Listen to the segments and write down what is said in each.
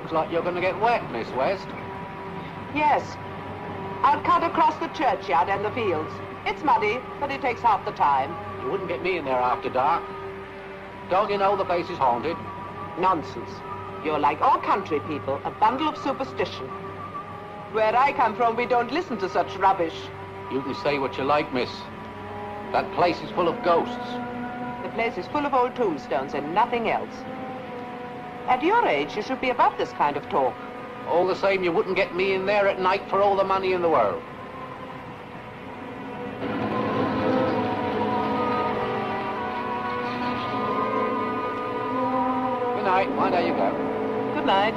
Looks like you're going to get wet, Miss West. Yes. I'll cut across the churchyard and the fields. It's muddy, but it takes half the time. You wouldn't get me in there after dark. Don't you know the place is haunted? Nonsense. You're like all country people, a bundle of superstition. Where I come from, we don't listen to such rubbish. You can say what you like, miss. That place is full of ghosts. The place is full of old tombstones and nothing else. At your age, you should be above this kind of talk. All the same, you wouldn't get me in there at night for all the money in the world. Good night. Mind how you go. Good night.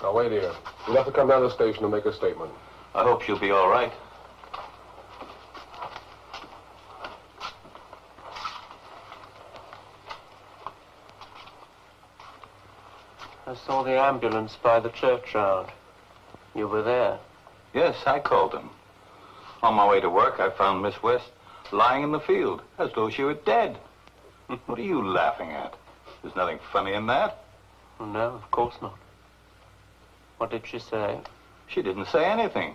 Now, wait here. You'll have to come down to the station and make a statement. I hope she'll be all right. I saw the ambulance by the churchyard. You were there. Yes, I called him. On my way to work, I found Miss West lying in the field, as though she were dead. What are you laughing at? There's nothing funny in that. No, of course not. What did she say? She didn't say anything.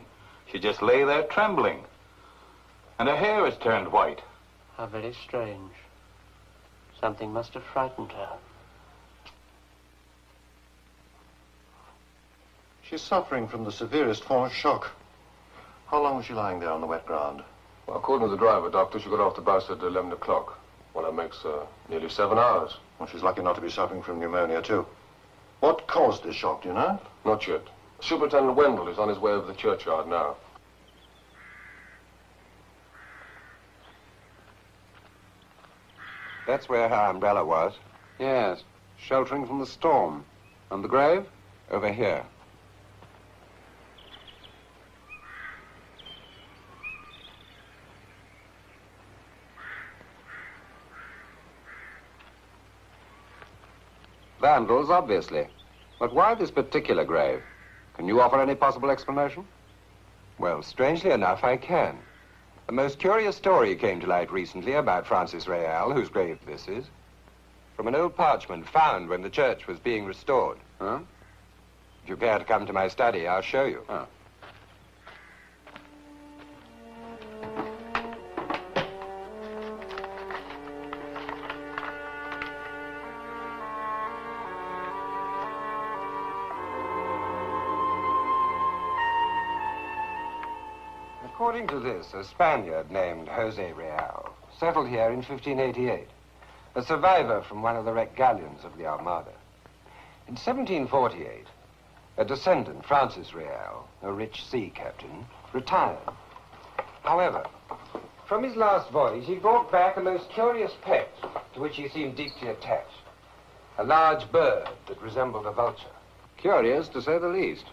She just lay there trembling. And her hair has turned white. How very strange. Something must have frightened her. She's suffering from the severest form of shock. How long was she lying there on the wet ground? Well, according to the driver, Doctor, she got off the bus at 11 o'clock. Well, that makes nearly 7 hours. Well, she's lucky not to be suffering from pneumonia, too. What caused this shock, do you know? Not yet. Superintendent Wendell is on his way over the churchyard now. That's where her umbrella was. Yes, sheltering from the storm. And the grave? Over here. Vandals, obviously. But why this particular grave? Can you offer any possible explanation? Well, strangely enough, I can. A most curious story came to light recently about Francis Real, whose grave this is, from an old parchment found when the church was being restored. Huh? If you care to come to my study, I'll show you. Oh. According to this, a Spaniard named Jose Real settled here in 1588, a survivor from one of the wrecked galleons of the Armada. In 1748, a descendant, Francis Real, a rich sea captain, retired. However, from his last voyage, he brought back a most curious pet to which he seemed deeply attached. A large bird that resembled a vulture. Curious, to say the least.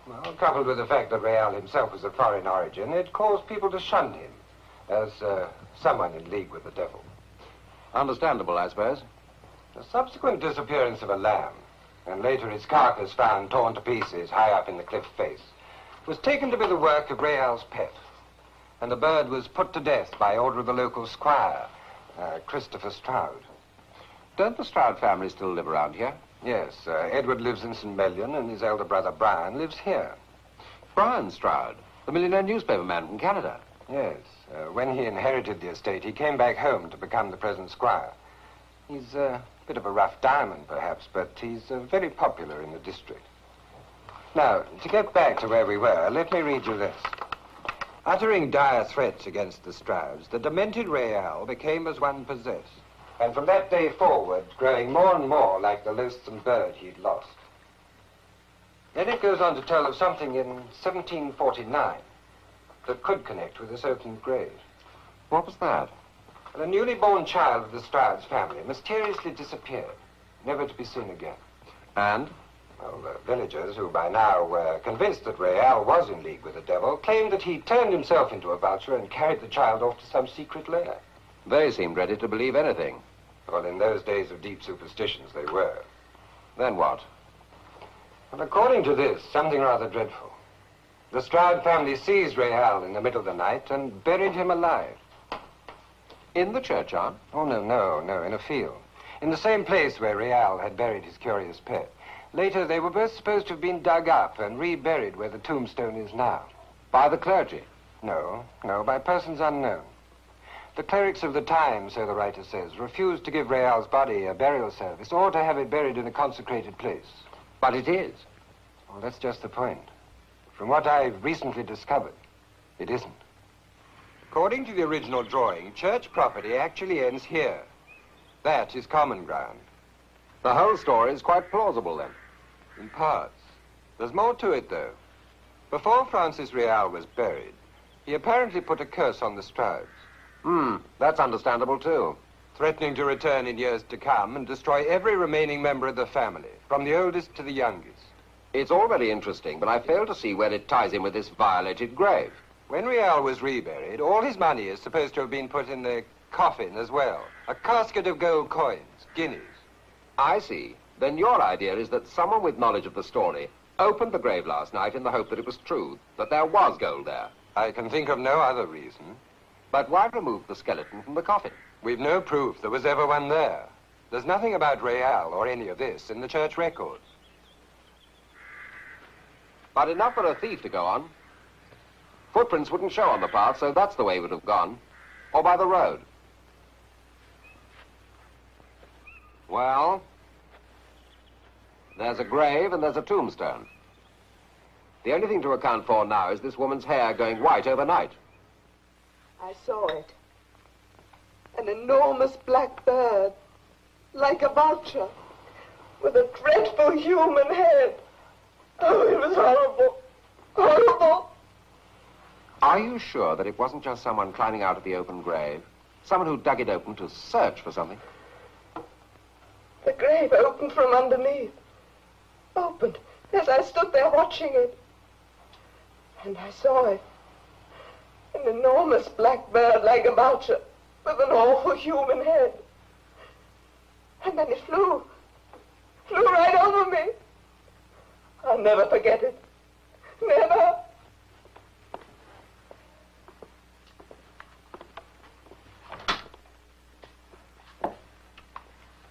Well, coupled with the fact that Real himself was of foreign origin, it caused people to shun him as someone in league with the devil. Understandable, I suppose. The subsequent disappearance of a lamb, and later its carcass found torn to pieces high up in the cliff face, was taken to be the work of Real's pet. And the bird was put to death by order of the local squire, Squire Stroud. Don't the Stroud family still live around here? Yes, Edward lives in St. Mellion, and his elder brother Brian lives here. Brian Stroud, the millionaire newspaper man from Canada. Yes, when he inherited the estate, he came back home to become the present squire. He's a bit of a rough diamond, perhaps, but he's very popular in the district. Now, to get back to where we were, let me read you this. Uttering dire threats against the Strouds, the demented Real became as one possessed, and from that day forward, growing more and more like the loathsome bird he'd lost. Then it goes on to tell of something in 1749 that could connect with this open grave. What was that? The newly born child of the Strouds family mysteriously disappeared, never to be seen again. And? Well, the villagers, who by now were convinced that Real was in league with the devil, claimed that he turned himself into a vulture and carried the child off to some secret lair. They seemed ready to believe anything. Well, in those days of deep superstitions, they were. Then what? Well, according to this, something rather dreadful. The Stroud family seized Real in the middle of the night and buried him alive. In the churchyard? Oh, no, in a field. In the same place where Real had buried his curious pet. Later, they were both supposed to have been dug up and reburied where the tombstone is now. By the clergy? No, by persons unknown. The clerics of the time, so the writer says, refused to give Real's body a burial service or to have it buried in a consecrated place. But it is. Well, that's just the point. From what I've recently discovered, it isn't. According to the original drawing, church property actually ends here. That is common ground. The whole story is quite plausible, then. In parts. There's more to it, though. Before Francis Real was buried, he apparently put a curse on the Strouds. That's understandable, too. Threatening to return in years to come and destroy every remaining member of the family, from the oldest to the youngest. It's all very interesting, but I fail to see where it ties in with this violated grave. When Real was reburied, all his money is supposed to have been put in the coffin as well. A casket of gold coins, guineas. I see. Then your idea is that someone with knowledge of the story opened the grave last night in the hope that it was true, that there was gold there. I can think of no other reason. But why remove the skeleton from the coffin? We've no proof there was ever one there. There's nothing about Real or any of this in the church records. But enough for a thief to go on. Footprints wouldn't show on the path, so that's the way it would have gone. Or by the road. Well, there's a grave and there's a tombstone. The only thing to account for now is this woman's hair going white overnight. I saw it. An enormous black bird, like a vulture, with a dreadful human head. Oh, it was horrible. Horrible. Are you sure that it wasn't just someone climbing out of the open grave? Someone who dug it open to search for something? The grave opened from underneath. Opened as I stood there watching it. And I saw it. An enormous black bird like a vulture with an awful human head. And then it flew right over me. I'll never forget it. Never.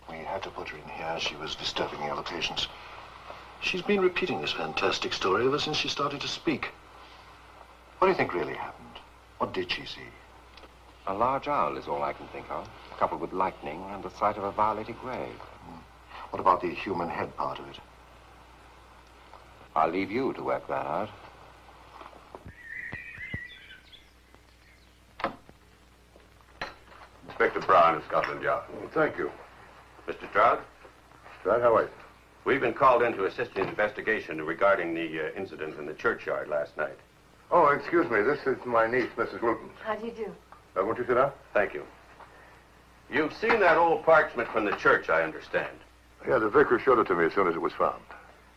We had to put her in here. She was disturbing the other patients. She's been repeating this fantastic story ever since she started to speak. What do you think really happened? What did she see? A large owl is all I can think of, coupled with lightning and the sight of a violated grave. What about the human head part of it? I'll leave you to work that out. Inspector Brown of Scotland Yard. Oh, thank you. Mr. Stroud, Stroud, how are you? we've been called in to assist in an investigation regarding the incident in the churchyard last night. Oh, excuse me. This is my niece, Mrs. Luton. How do you do? Won't you sit down? Thank you. You've seen that old parchment from the church, I understand. Yeah, the vicar showed it to me as soon as it was found.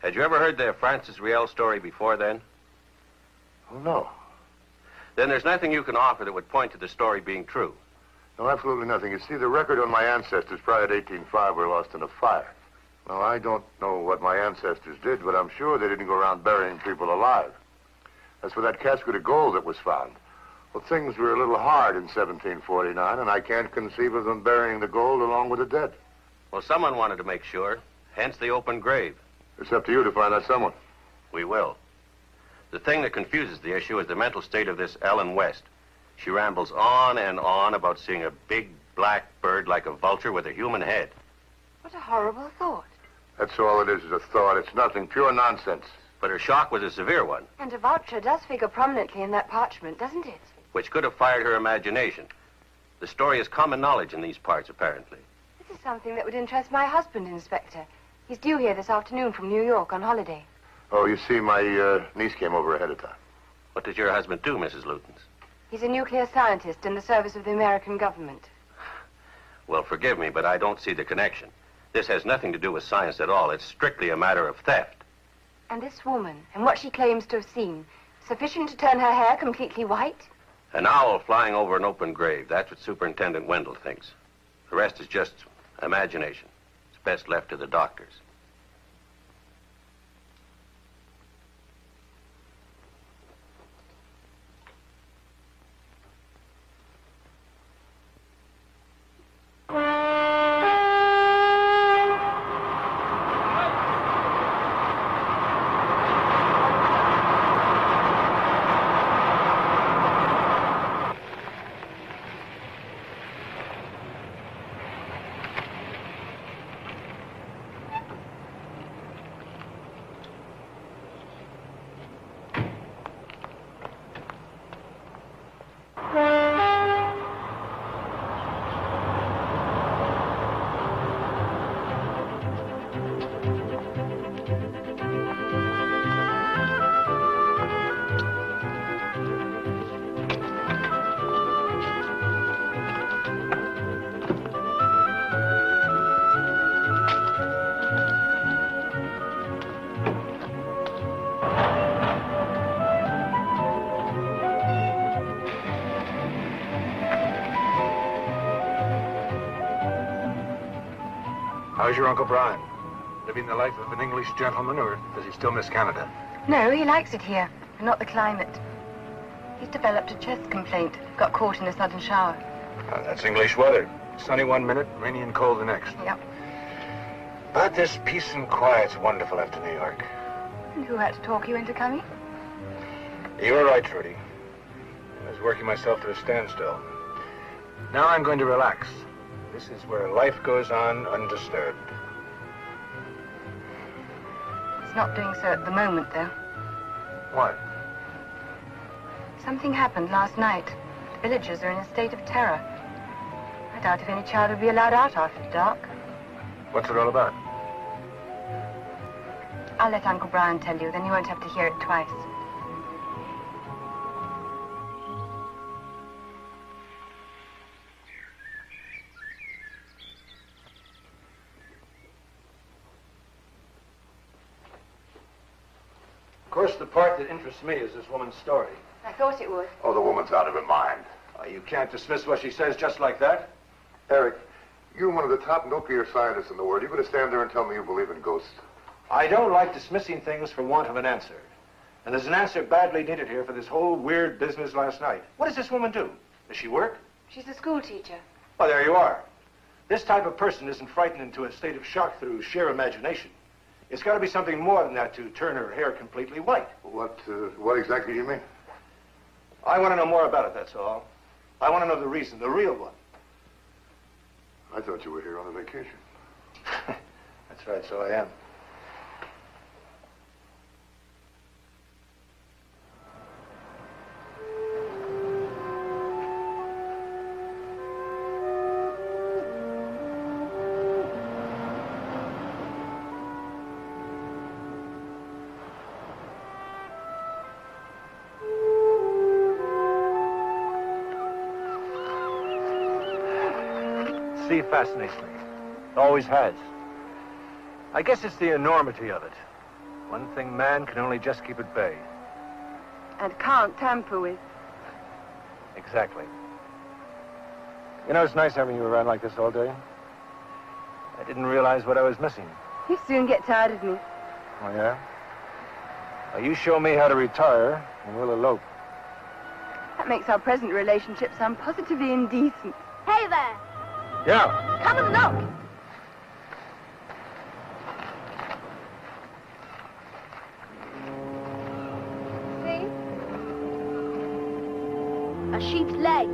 Had you ever heard the Francis Riel story before then? Oh, no. Then there's nothing you can offer that would point to the story being true. No, absolutely nothing. You see, the record on my ancestors prior to 1805 were lost in a fire. Now, I don't know what my ancestors did, but I'm sure they didn't go around burying people alive. As for that casket of gold that was found, well, things were a little hard in 1749, and I can't conceive of them burying the gold along with the dead. Well, someone wanted to make sure, hence the open grave. It's up to you to find that someone. We will. The thing that confuses the issue is the mental state of this Ellen West. She rambles on and on about seeing a big black bird like a vulture with a human head. What a horrible thought. That's all it is a thought. It's nothing, pure nonsense. But her shock was a severe one, And a vulture does figure prominently in that parchment, doesn't it? which could have fired her imagination. The story is common knowledge in these parts, apparently. This is something that would interest my husband, Inspector. He's due here this afternoon from New York on holiday. Oh, you see, my niece came over ahead of time. What does your husband do, Mrs. Lutens? He's a nuclear scientist in the service of the American government. Well, forgive me, but I don't see the connection. This has nothing to do with science at all. It's strictly a matter of theft. And this woman, and what she claims to have seen, sufficient to turn her hair completely white? An owl flying over an open grave. That's what Superintendent Wendell thinks. The rest is just imagination. It's best left to the doctors. How's your Uncle Brian? Living the life of an English gentleman, or does he still miss Canada? No, he likes it here, and not the climate. He's developed a chest complaint, got caught in a sudden shower. That's English weather. Sunny one minute, rainy and cold the next. Yep. But this peace and quiet's wonderful after New York. And who had to talk you into coming? You were right, Trudy. I was working myself to a standstill. Now I'm going to relax. This is where life goes on undisturbed. It's not doing so at the moment, though. What? Something happened last night. The villagers are in a state of terror. I doubt if any child would be allowed out after dark. What's it all about? I'll let Uncle Brian tell you, then you won't have to hear it twice. Of course, the part that interests me is this woman's story. I thought it would. Oh, the woman's out of her mind. You can't dismiss what she says just like that. Eric, you're one of the top nuclear scientists in the world. You're going to stand there and tell me you believe in ghosts? I don't like dismissing things for want of an answer. And there's an answer badly needed here for this whole weird business last night. What does this woman do? Does she work? She's a schoolteacher. Oh, there you are. This type of person isn't frightened into a state of shock through sheer imagination. It's got to be something more than that to turn her hair completely white. What exactly do you mean? I want to know more about it, that's all. I want to know the reason, the real one. I thought you were here on a vacation. That's right, so I am. Sea fascinates me. Always has. I guess it's the enormity of it. One thing man can only just keep at bay. And can't tamper with. Exactly. You know, it's nice having you around like this all day. I didn't realize what I was missing. You soon get tired of me. Oh, yeah? Well, you show me how to retire, and we'll elope. That makes our present relationship sound positively indecent. Hey there! Yeah? Come and look! See? A sheep's leg.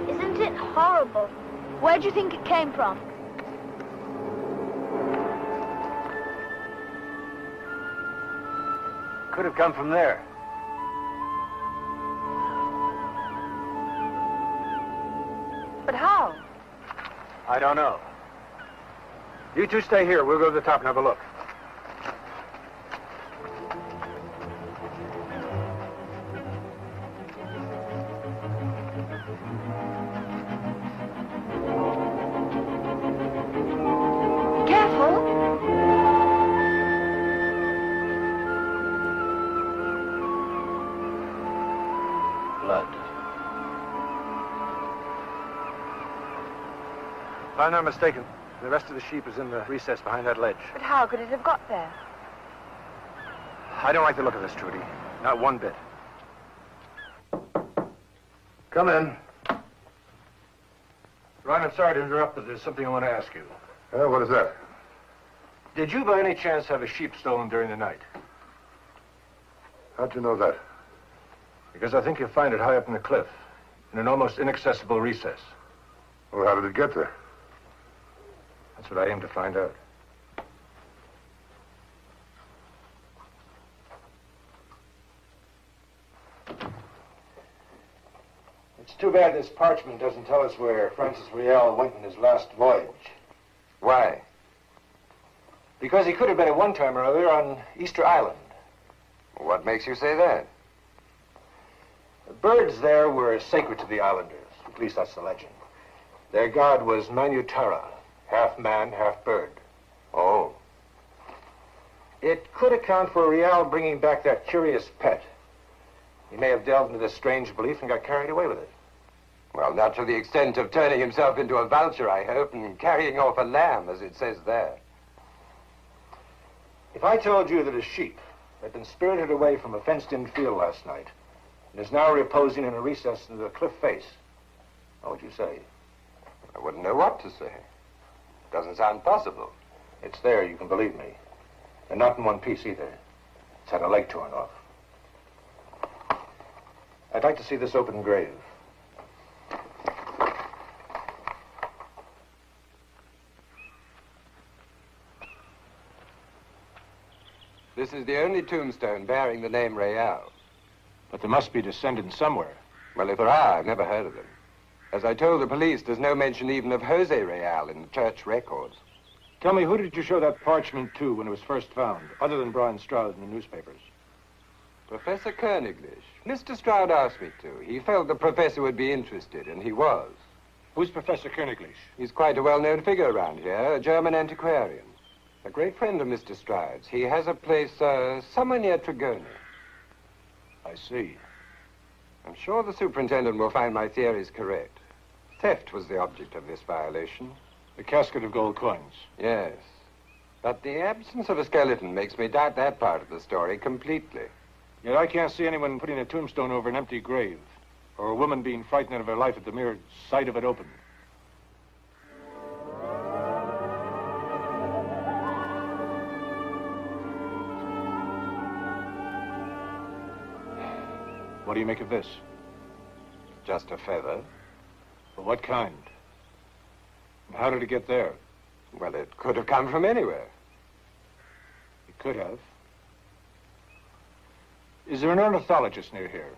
Isn't it horrible? Where do you think it came from? Could have come from there. But how? I don't know. You two stay here. We'll go to the top and have a look. If I'm not mistaken, the rest of the sheep is in the recess behind that ledge. But how could it have got there? I don't like the look of this, Trudy. Not one bit. Come in. Ryan, I'm sorry to interrupt, but there's something I want to ask you. What is that? Did you by any chance have a sheep stolen during the night? How'd you know that? Because I think you'll find it high up in the cliff, in an almost inaccessible recess. Well, how did it get there? That's what I aim to find out. It's too bad this parchment doesn't tell us where Francis Riel went in his last voyage. Why? Because he could have been at one time or other on Easter Island. What makes you say that? The birds there were sacred to the islanders. At least that's the legend. Their god was Manutara, half man, half bird. Oh. It could account for Rial bringing back that curious pet. He may have delved into this strange belief and got carried away with it. Well, not to the extent of turning himself into a vulture, I hope, and carrying off a lamb, as it says there. If I told you that a sheep had been spirited away from a fenced-in field last night and is now reposing in a recess in the cliff face, what would you say? I wouldn't know what to say. Doesn't sound possible. It's there, you can believe me. And not in one piece either. It's had a leg torn off. I'd like to see this open grave. This is the only tombstone bearing the name Rial. But there must be descendants somewhere. Well, if there are, I've never heard of them. As I told the police, there's no mention even of Jose Rial in the church records. Tell me, who did you show that parchment to when it was first found, other than Squire Stroud in the newspapers? Professor Koeniglish. Mr. Stroud asked me to. He felt the professor would be interested, and he was. Who's Professor Koeniglish? He's quite a well-known figure around here, a German antiquarian. A great friend of Mr. Stroud's. He has a place somewhere near Trigoni. I see. I'm sure the superintendent will find my theories correct. Theft was the object of this violation. The casket of gold coins. Yes. But the absence of a skeleton makes me doubt that part of the story completely. Yet I can't see anyone putting a tombstone over an empty grave, or a woman being frightened out of her life at the mere sight of it open. What do you make of this? Just a feather. But what kind? And how did it get there? Well, it could have come from anywhere. It could have. Is there an ornithologist near here?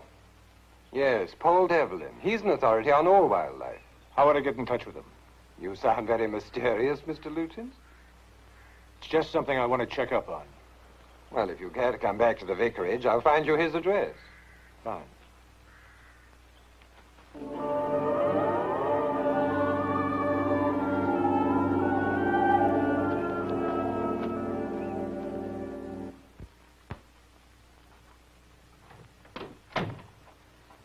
Yes, Paul Devlin. He's an authority on all wildlife. How would I get in touch with him? You sound very mysterious, Mr. Lutyens. It's just something I want to check up on. Well, if you care to come back to the vicarage, I'll find you his address. Fine.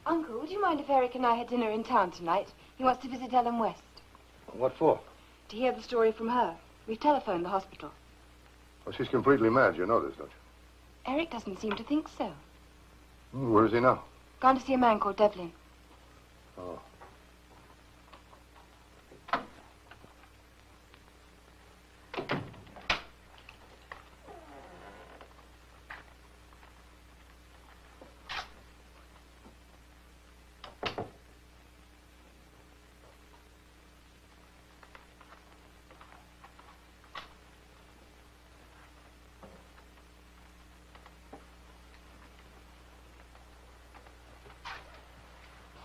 Uncle, would you mind if Eric and I had dinner in town tonight? He wants to visit Ellen West. What for? To hear the story from her. We've telephoned the hospital. Well, she's completely mad. You know this, don't you? Eric doesn't seem to think so. Where is he now? Gone to see a man called Devlin. Oh.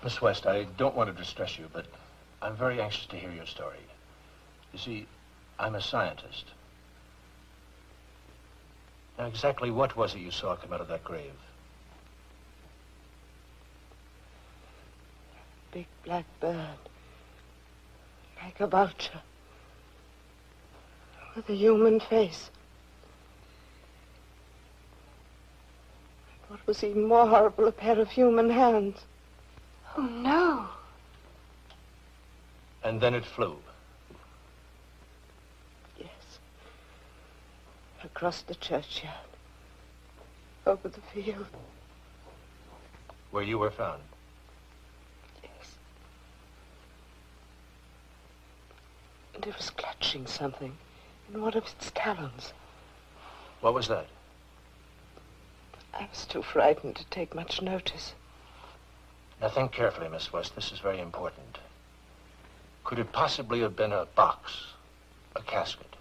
Miss West, I don't want to distress you, but I'm very anxious to hear your story. You see, I'm a scientist. Now, exactly what was it you saw come out of that grave? A big black bird. Like a vulture. With a human face. What was even more horrible, a pair of human hands. Oh, no. And then it flew. Yes. Across the churchyard. Over the field. Where you were found? Yes. And it was clutching something in one of its talons. What was that? I was too frightened to take much notice. Now think carefully, Miss West. This is very important. Could it possibly have been a box? A casket?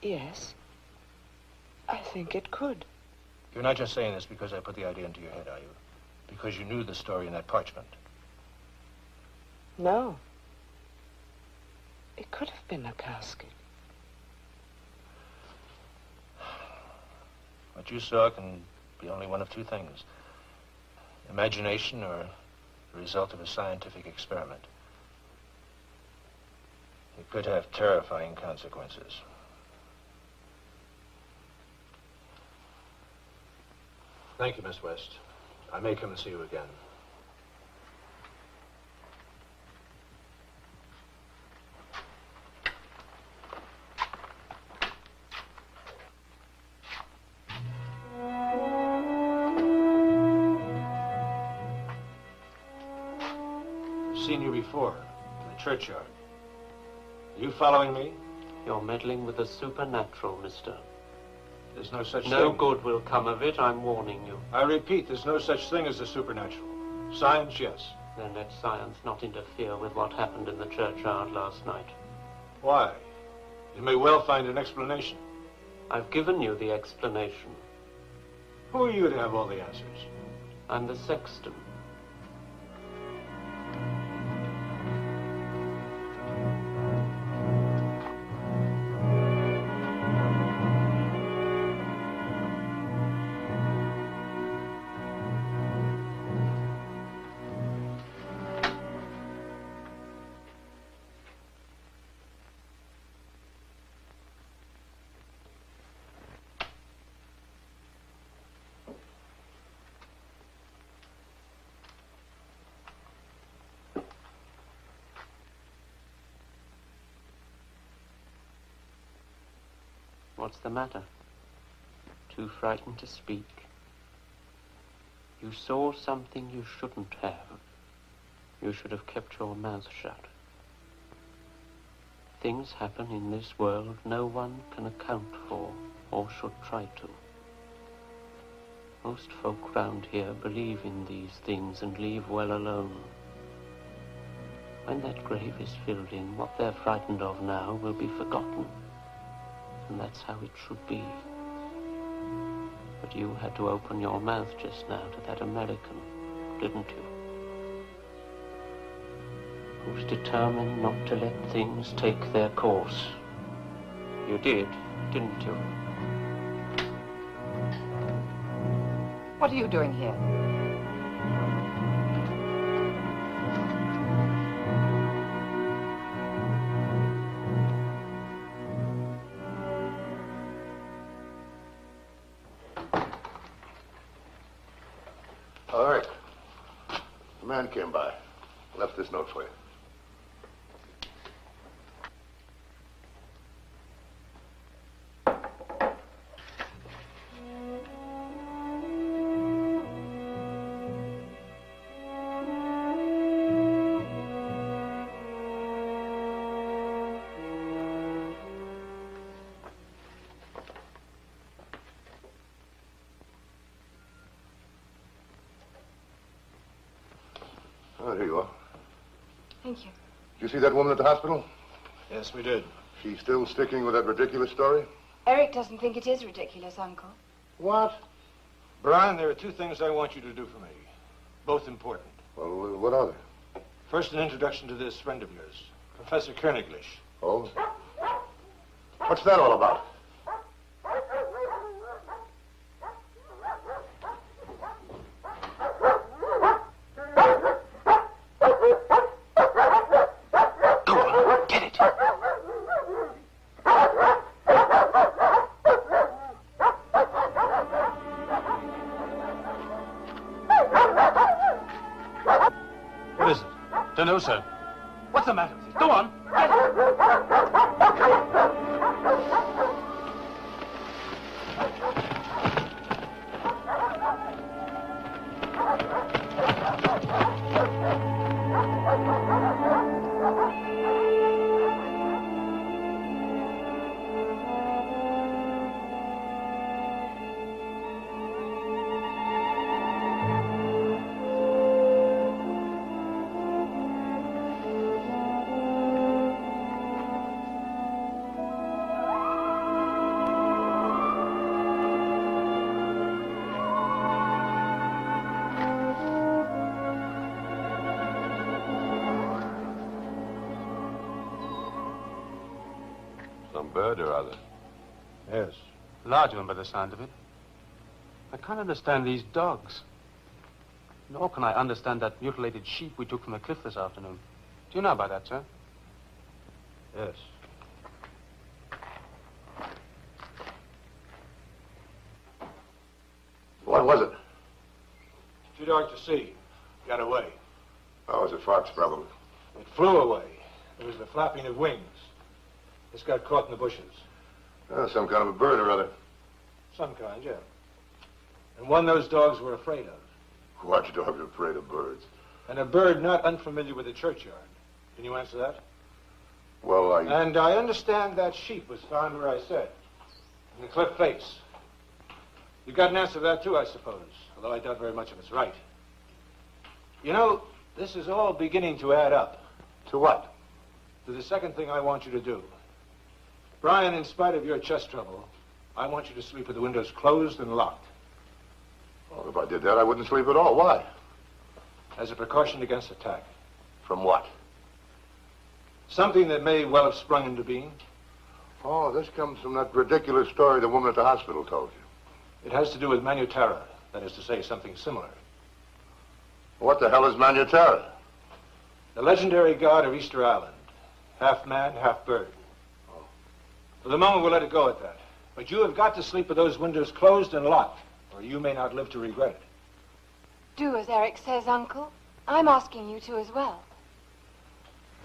Yes. I think it could. You're not just saying this because I put the idea into your head, are you? Because you knew the story in that parchment? No. It could have been a casket. What you saw can be only one of two things. Imagination or the result of a scientific experiment. It could have terrifying consequences. Thank you, Miss West. I may come and see you again. Seen you before, in the churchyard. Are you following me? You're meddling with the supernatural, mister. There's no such thing. No good will come of it, I'm warning you. I repeat, there's no such thing as the supernatural. Science, yes. Then let science not interfere with what happened in the churchyard last night. Why? You may well find an explanation. I've given you the explanation. Who are you to have all the answers? I'm the sexton. What's the matter? Too frightened to speak? You saw something you shouldn't have. You should have kept your mouth shut. Things happen in this world no one can account for, or should try to. Most folk round here believe in these things and leave well alone. When that grave is filled in, what they're frightened of now will be forgotten. And that's how it should be. But you had to open your mouth just now to that American, didn't you? Who's determined not to let things take their course. You did, didn't you? What are you doing here? All right. The man came by. Left this note for you. Oh, here you are. Thank you. Did you see that woman at the hospital? Yes, we did. She's still sticking with that ridiculous story? Eric doesn't think it is ridiculous, Uncle. What? Brian, there are two things I want you to do for me. Both important. Well, what are they? First, an introduction to this friend of yours, Professor Koeniglish. Oh? What's that all about? Don't know, sir. What's the matter with you? Go on. Some bird or other. Yes. Large one by the sound of it. I can't understand these dogs. Nor can I understand that mutilated sheep we took from the cliff this afternoon. Do you know about that, sir? Yes. What was it? Too dark to see. Got away. Oh, it was a fox, probably. It flew away. There was the flapping of wings. This got caught in the bushes. Oh, some kind of a bird or other. Some kind, yeah. And one those dogs were afraid of. Watch dogs are afraid of birds. And a bird not unfamiliar with the churchyard. Can you answer that? Well, And I understand that sheep was found where I said, in the cliff face. You got an answer to that, too, I suppose, although I doubt very much if it's right. You know, this is all beginning to add up. To what? To the second thing I want you to do. Brian, in spite of your chest trouble, I want you to sleep with the windows closed and locked. Well, if I did that, I wouldn't sleep at all. Why? As a precaution against attack. From what? Something that may well have sprung into being. Oh, this comes from that ridiculous story the woman at the hospital told you. It has to do with Manutara. That is to say, something similar. What the hell is Manutara? The legendary god of Easter Island. Half man, half bird. For the moment, we'll let it go at that. But you have got to sleep with those windows closed and locked, or you may not live to regret it. Do as Eric says, Uncle. I'm asking you to as well.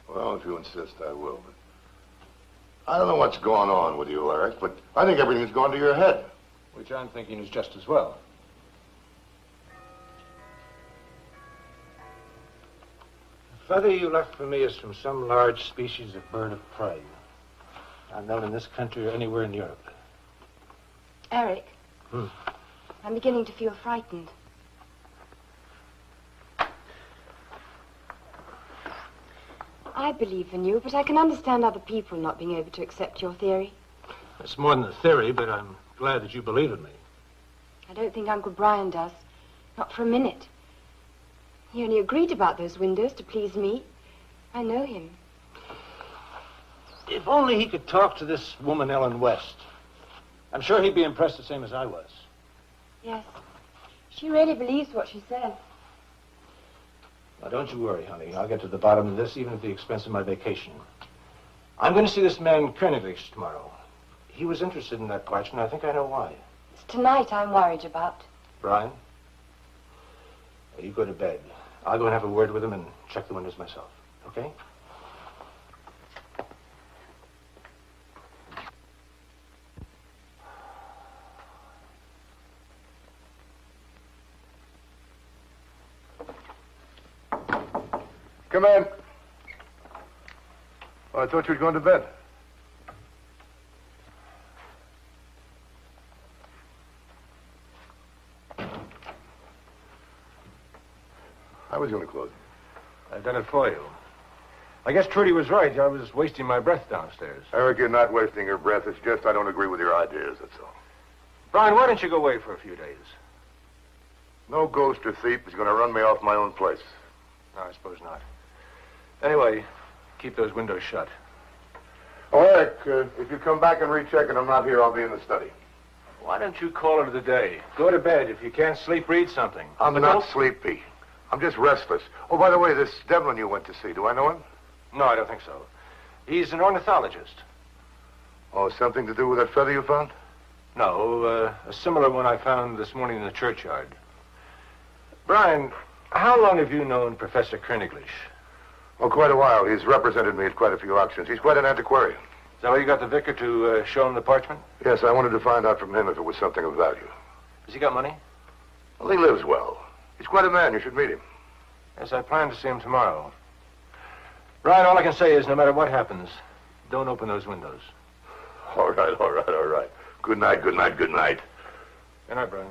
Well, if you insist, I will. But I don't know what's going on with you, Eric, but I think everything's gone to your head. Which I'm thinking is just as well. The feather you left for me is from some large species of bird of prey. Not known in this country or anywhere in Europe. Eric, I'm beginning to feel frightened. I believe in you, but I can understand other people not being able to accept your theory. It's more than a theory, but I'm glad that you believe in me. I don't think Uncle Brian does. Not for a minute. He only agreed about those windows to please me. I know him. If only he could talk to this woman, Ellen West. I'm sure he'd be impressed the same as I was. Yes. She really believes what she says. Now, don't you worry, honey. I'll get to the bottom of this, even at the expense of my vacation. I'm going to see this man Koeniglish tomorrow. He was interested in that parchment. I think I know why. It's tonight I'm worried about. Brian? You go to bed. I'll go and have a word with him and check the windows myself. Okay? Come in. Well, I thought you were going to bed. I was going to close it. I've done it for you. I guess Trudy was right. I was wasting my breath downstairs. Eric, you're not wasting your breath. It's just I don't agree with your ideas, that's all. Brian, why don't you go away for a few days? No ghost or thief is going to run me off my own place. No, I suppose not. Anyway, keep those windows shut. Oh, Eric, if you come back and recheck and I'm not here, I'll be in the study. Why don't you call it a day? Go to bed. If you can't sleep, read something. I'm not sleepy. I'm just restless. Oh, by the way, this Devlin you went to see, do I know him? No, I don't think so. He's an ornithologist. Oh, something to do with that feather you found? No, a similar one I found this morning in the churchyard. Brian, how long have you known Professor Kerniglish? Oh, quite a while. He's represented me at quite a few auctions. He's quite an antiquarian. Is that why you got the vicar to show him the parchment? Yes, I wanted to find out from him if it was something of value. Has he got money? Well, he lives well. He's quite a man. You should meet him. Yes, I plan to see him tomorrow. Brian, all I can say is no matter what happens, don't open those windows. All right, all right, all right. Good night, good night, good night. Good night, Brian.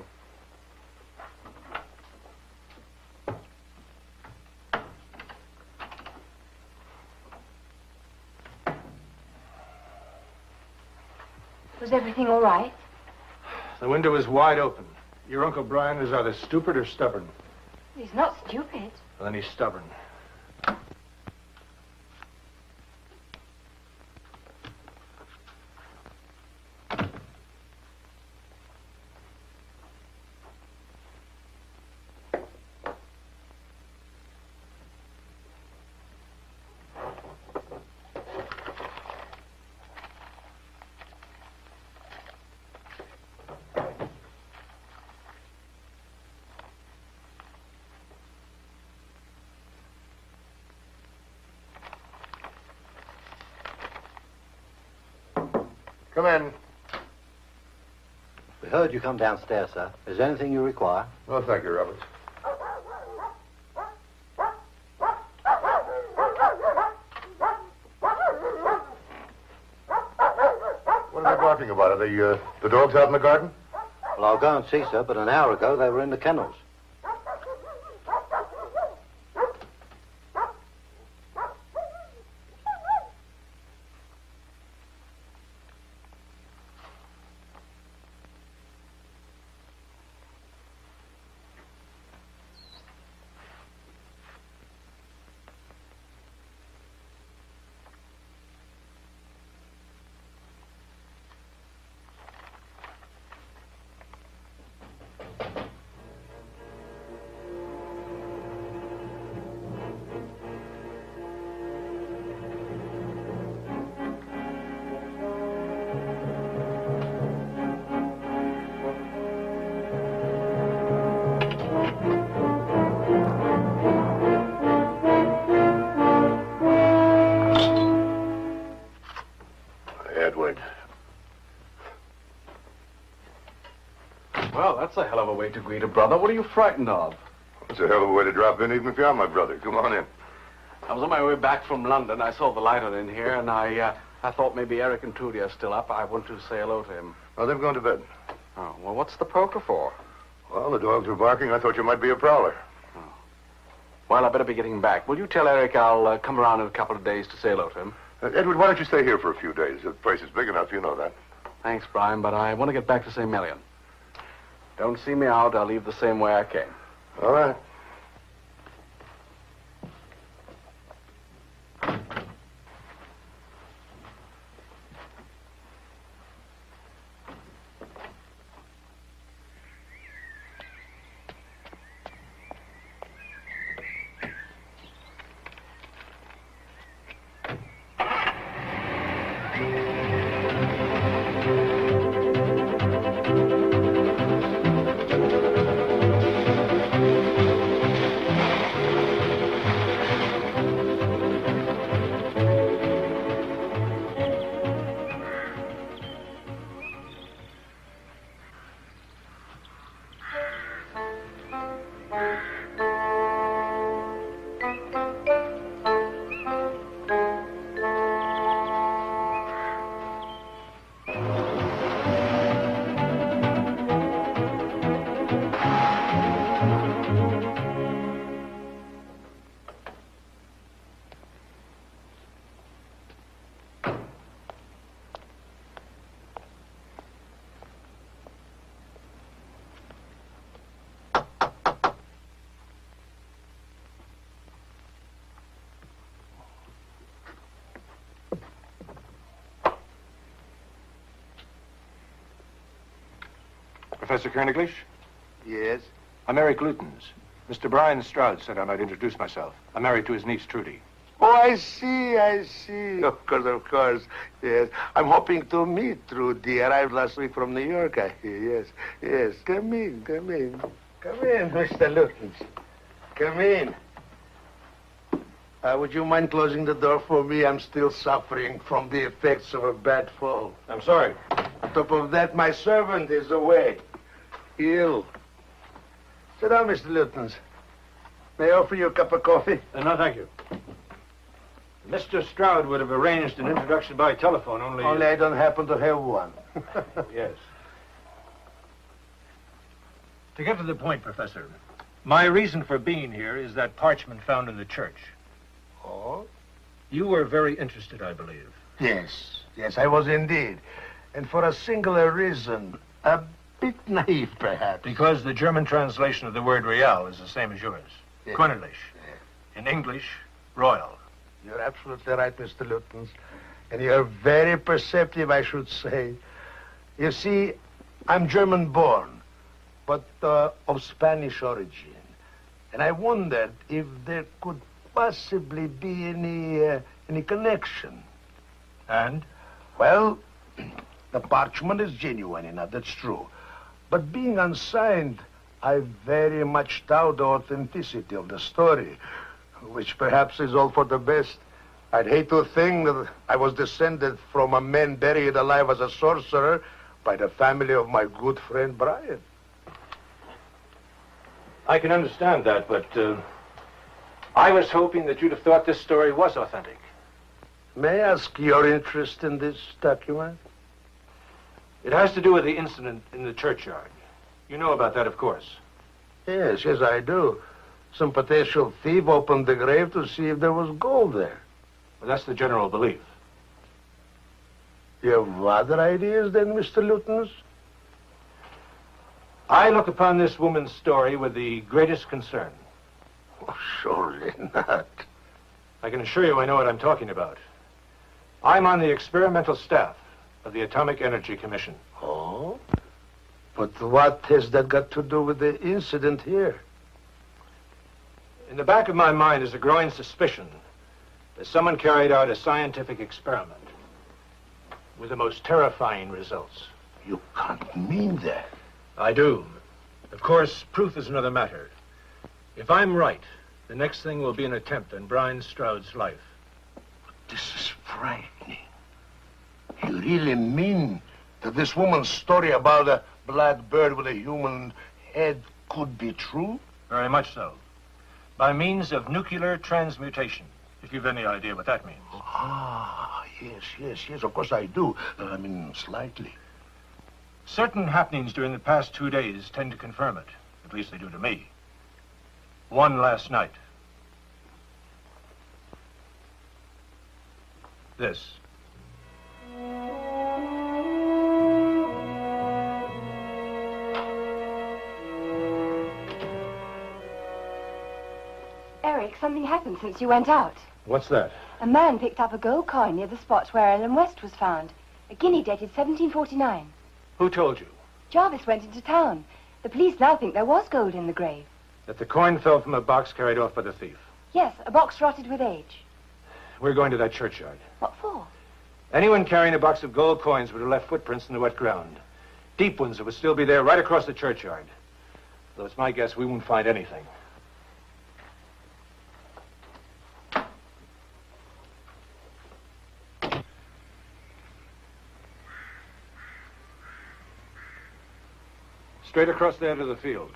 Was everything all right? The window is wide open. Your Uncle Brian is either stupid or stubborn. He's not stupid. Well, then he's stubborn. Come in. We heard you come downstairs, sir. Is there anything you require? Oh, thank you, Roberts. What are they barking about? Are they, the dogs out in the garden? Well, I'll go and see, sir, but an hour ago they were in the kennels. Well, that's a hell of a way to greet a brother. What are you frightened of? It's a hell of a way to drop in, even if you are my brother. Come on in. I was on my way back from London. I saw the light on in here, and I thought maybe Eric and Trudy are still up. I want to say hello to him. Oh, they've gone to bed. Oh, well, what's the poker for? Well, the dogs were barking. I thought you might be a prowler. Oh. Well, I better be getting back. Will you tell Eric I'll come around in a couple of days to say hello to him? Edward, why don't you stay here for a few days? The place is big enough, you know that. Thanks, Brian, but I want to get back to St. Million. Don't see me out. I'll leave the same way I came. All right. Professor Koeniglish? Yes? I'm Eric Lutens. Mr. Brian Stroud said I might introduce myself. I'm married to his niece, Trudy. Oh, I see. Of course. Yes. I'm hoping to meet Trudy. Arrived last week from New York, I hear. Yes. Come in. Come in, Mr. Lutens. Come in. Would you mind closing the door for me? I'm still suffering from the effects of a bad fall. I'm sorry. On top of that, my servant is away. Ill. Sit down, Mr. Lutens. May I offer you a cup of coffee? No, thank you. Mr. Stroud would have arranged an introduction by telephone, only I don't happen to have one. Yes. To get to the point, Professor, my reason for being here is that parchment found in the church. Oh? You were very interested, I believe. Yes, I was indeed. And for a singular reason. A bit naive, perhaps. Because the German translation of the word real is the same as yours. Yes. Koeniglish. Yes. In English, royal. You're absolutely right, Mr. Lutens. And you're very perceptive, I should say. You see, I'm German-born, but of Spanish origin. And I wondered if there could possibly be any connection. And? Well, the parchment is genuine enough, that's true. But being unsigned, I very much doubt the authenticity of the story, which perhaps is all for the best. I'd hate to think that I was descended from a man buried alive as a sorcerer by the family of my good friend Brian. I can understand that, but I was hoping that you'd have thought this story was authentic. May I ask your interest in this document? It has to do with the incident in the churchyard. You know about that, of course. Yes, I do. Some potential thief opened the grave to see if there was gold there. Well, that's the general belief. You have other ideas then, Mr. Lutens? I look upon this woman's story with the greatest concern. Oh, surely not. I can assure you I know what I'm talking about. I'm on the experimental staff of the Atomic Energy Commission. Oh? But what has that got to do with the incident here? In the back of my mind is a growing suspicion that someone carried out a scientific experiment with the most terrifying results. You can't mean that. I do. Of course, proof is another matter. If I'm right, the next thing will be an attempt on Brian Stroud's life. This is frightening. You really mean that this woman's story about a black bird with a human head could be true? Very much so. By means of nuclear transmutation, if you've any idea what that means. Ah, yes, of course I do. Slightly. Certain happenings during the past 2 days tend to confirm it. At least they do to me. One last night. This. Eric, something happened since you went out. What's that? A man picked up a gold coin near the spot where Ellen West was found. A guinea dated 1749. Who told you? Jarvis went into town. The police now think there was gold in the grave. That the coin fell from a box carried off by the thief. Yes, a box rotted with age. We're going to that churchyard. What for? Anyone carrying a box of gold coins would have left footprints in the wet ground. Deep ones that would still be there right across the churchyard. Though it's my guess we won't find anything. Straight across there to the field.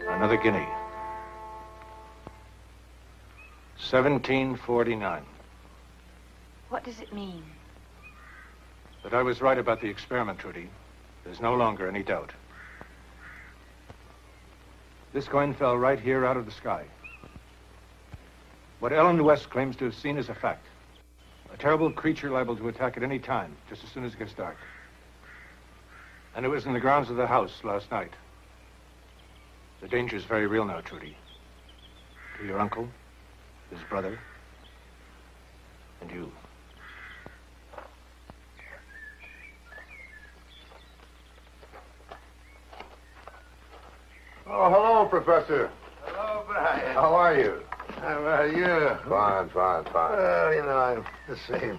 Another guinea. 1749. What does it mean? That I was right about the experiment, Trudy. There's no longer any doubt. This coin fell right here out of the sky. What Ellen West claims to have seen is a fact. A terrible creature liable to attack at any time, just as soon as it gets dark. And it was in the grounds of the house last night. The danger is very real now, Trudy. To your uncle, his brother, and you. Oh, hello, Professor. Hello, Brian. How are you? How are you? Fine. Well, you know, I'm the same.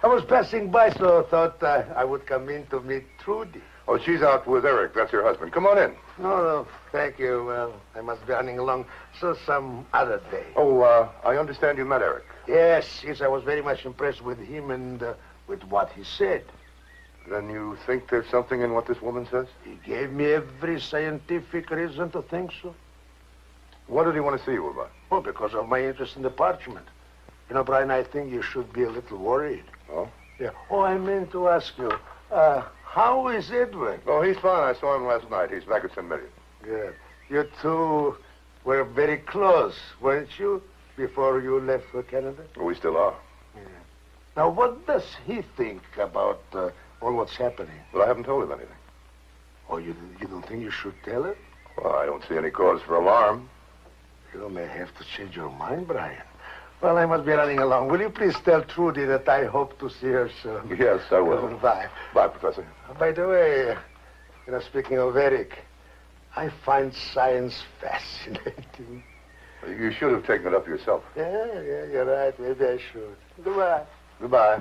I was passing by, so I thought I would come in to meet Trudy. Oh, she's out with Eric. That's her husband. Come on in. No, thank you. Well, I must be running along, so some other day. Oh, I understand you met Eric. Yes, I was very much impressed with him and with what he said. Then you think there's something in what this woman says? He gave me every scientific reason to think so. What did he want to see you about? Oh, because of my interest in the parchment. You know, Brian, I think you should be a little worried. Oh? Yeah. Oh, I meant to ask you, how is Edward? Oh, he's fine. I saw him last night. He's back at St. Million. Good. You two were very close, weren't you, before you left for Canada? We still are. Yeah. Now, what does he think about all what's happening? Well, I haven't told him anything. Oh, you don't think you should tell him? Well, I don't see any cause for alarm. You may have to change your mind, Brian. Well, I must be running along. Will you please tell Trudy that I hope to see her soon? Yes, I will. Goodbye. Bye, Professor. By the way, you know, speaking of Eric, I find science fascinating. You should have taken it up yourself. Yeah, you're right. Maybe I should. Goodbye. Goodbye.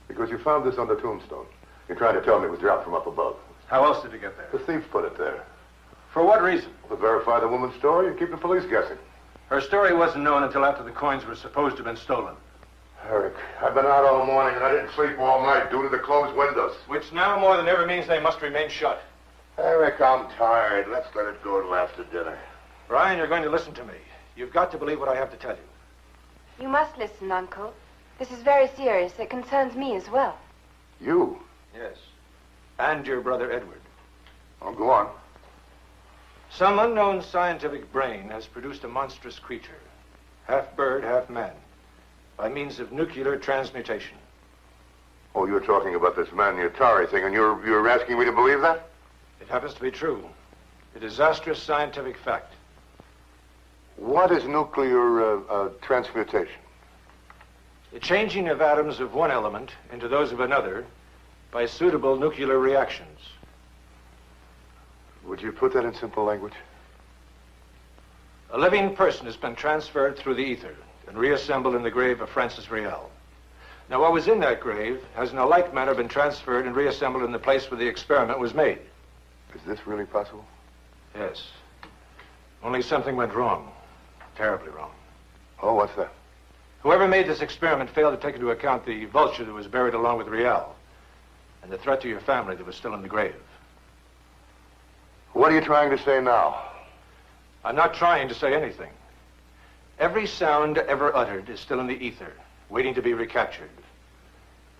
Because you found this on the tombstone. You're trying to tell me it was dropped from up above. How else did it get there? The thief put it there. For what reason? To verify the woman's story and keep the police guessing. Her story wasn't known until after the coins were supposed to have been stolen. Eric, I've been out all morning and I didn't sleep all night due to the closed windows. Which now more than ever means they must remain shut. Eric, I'm tired. Let's let it go till after dinner. Brian, you're going to listen to me. You've got to believe what I have to tell you. You must listen, Uncle. This is very serious. It concerns me as well. You? Yes. And your brother Edward. Oh, go on. Some unknown scientific brain has produced a monstrous creature, half bird, half man, by means of nuclear transmutation. Oh, you're talking about this maniacally thing, and you're asking me to believe that? It happens to be true. A disastrous scientific fact. What is nuclear transmutation? The changing of atoms of one element into those of another by suitable nuclear reactions. Would you put that in simple language? A living person has been transferred through the ether and reassembled in the grave of Francis Riel. Now, what was in that grave has in a like manner been transferred and reassembled in the place where the experiment was made. Is this really possible? Yes. Only something went wrong. Terribly wrong. Oh, what's that? Whoever made this experiment failed to take into account the vulture that was buried along with Riel and the threat to your family that was still in the grave. What are you trying to say now? I'm not trying to say anything. Every sound ever uttered is still in the ether, waiting to be recaptured.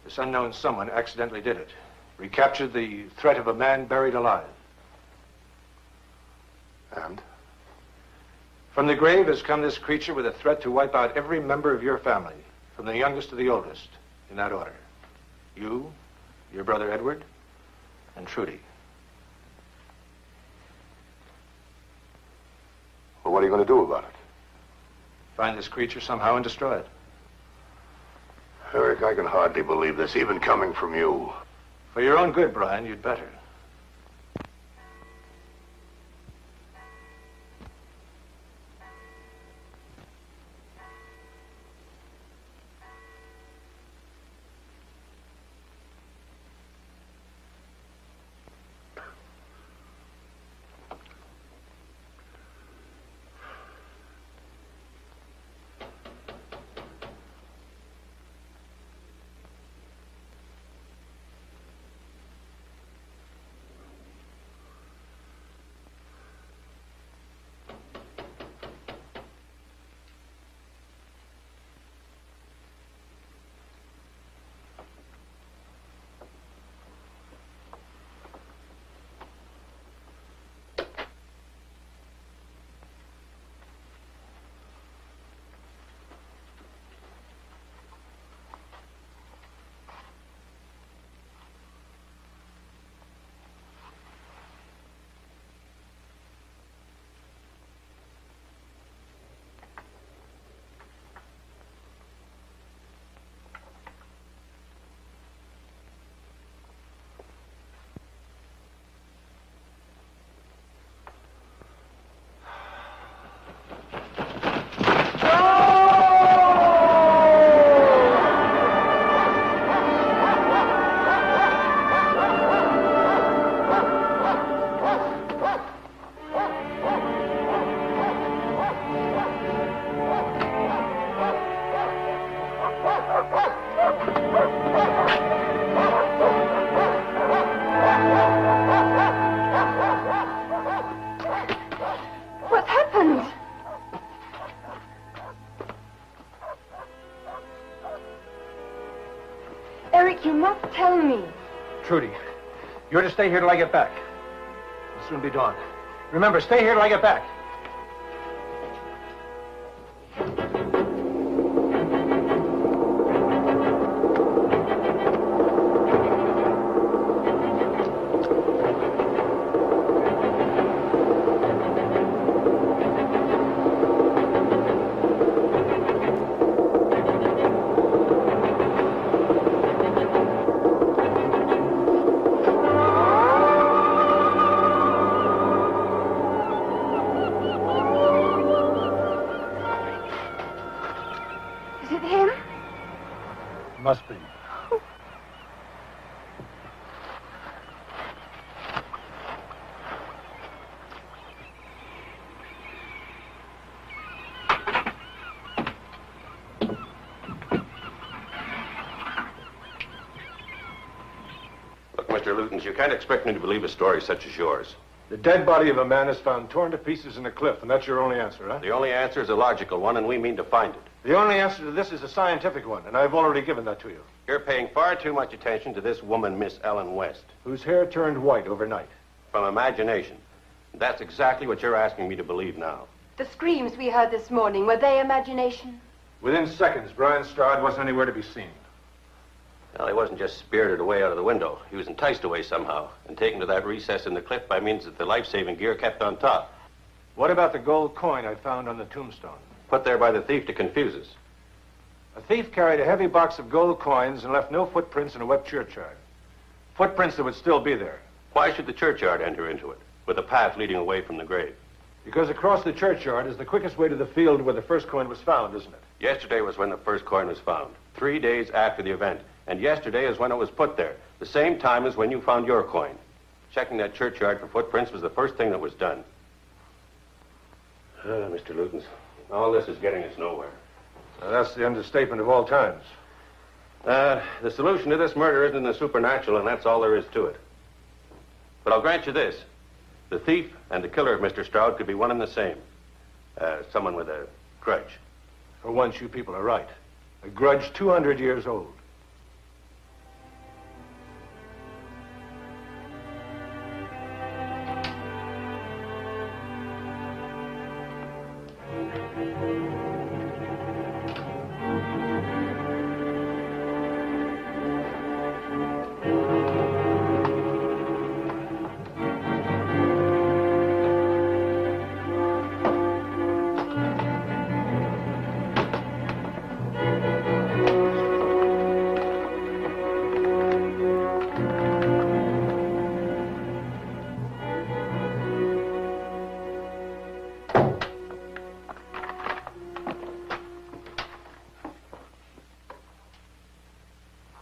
This unknown someone accidentally did it. Recaptured the threat of a man buried alive. And? From the grave has come this creature with a threat to wipe out every member of your family, from the youngest to the oldest, in that order. You, your brother Edward, and Trudy. Well, what are you going to do about it? Find this creature somehow and destroy it. Eric, I can hardly believe this, even coming from you. For your own good, Brian, you'd better. Eric, you must tell me. Trudy, you're to stay here till I get back. It'll soon be dawn. Remember, stay here till I get back. Must be. Look, Mr. Lutens, you can't expect me to believe a story such as yours. The dead body of a man is found torn to pieces in a cliff, and that's your only answer, huh? The only answer is a logical one, and we mean to find it. The only answer to this is a scientific one, and I've already given that to you. You're paying far too much attention to this woman, Miss Ellen West. Whose hair turned white overnight. From imagination. That's exactly what you're asking me to believe now. The screams we heard this morning, were they imagination? Within seconds, Brian Stroud wasn't anywhere to be seen. Well, he wasn't just spirited away out of the window. He was enticed away somehow and taken to that recess in the cliff by means that the life-saving gear kept on top. What about the gold coin I found on the tombstone? Put there by the thief to confuse us. A thief carried a heavy box of gold coins and left no footprints in a wet churchyard. Footprints that would still be there. Why should the churchyard enter into it, with a path leading away from the grave? Because across the churchyard is the quickest way to the field where the first coin was found, isn't it? Yesterday was when the first coin was found, 3 days after the event. And yesterday is when it was put there, the same time as when you found your coin. Checking that churchyard for footprints was the first thing that was done. Mr. Lutens, all this is getting us nowhere. Now, that's the understatement of all times. The solution to this murder isn't in the supernatural, and that's all there is to it. But I'll grant you this. The thief and the killer of Mr. Stroud could be one and the same. Someone with a grudge. For once, you people are right. A grudge 200 years old.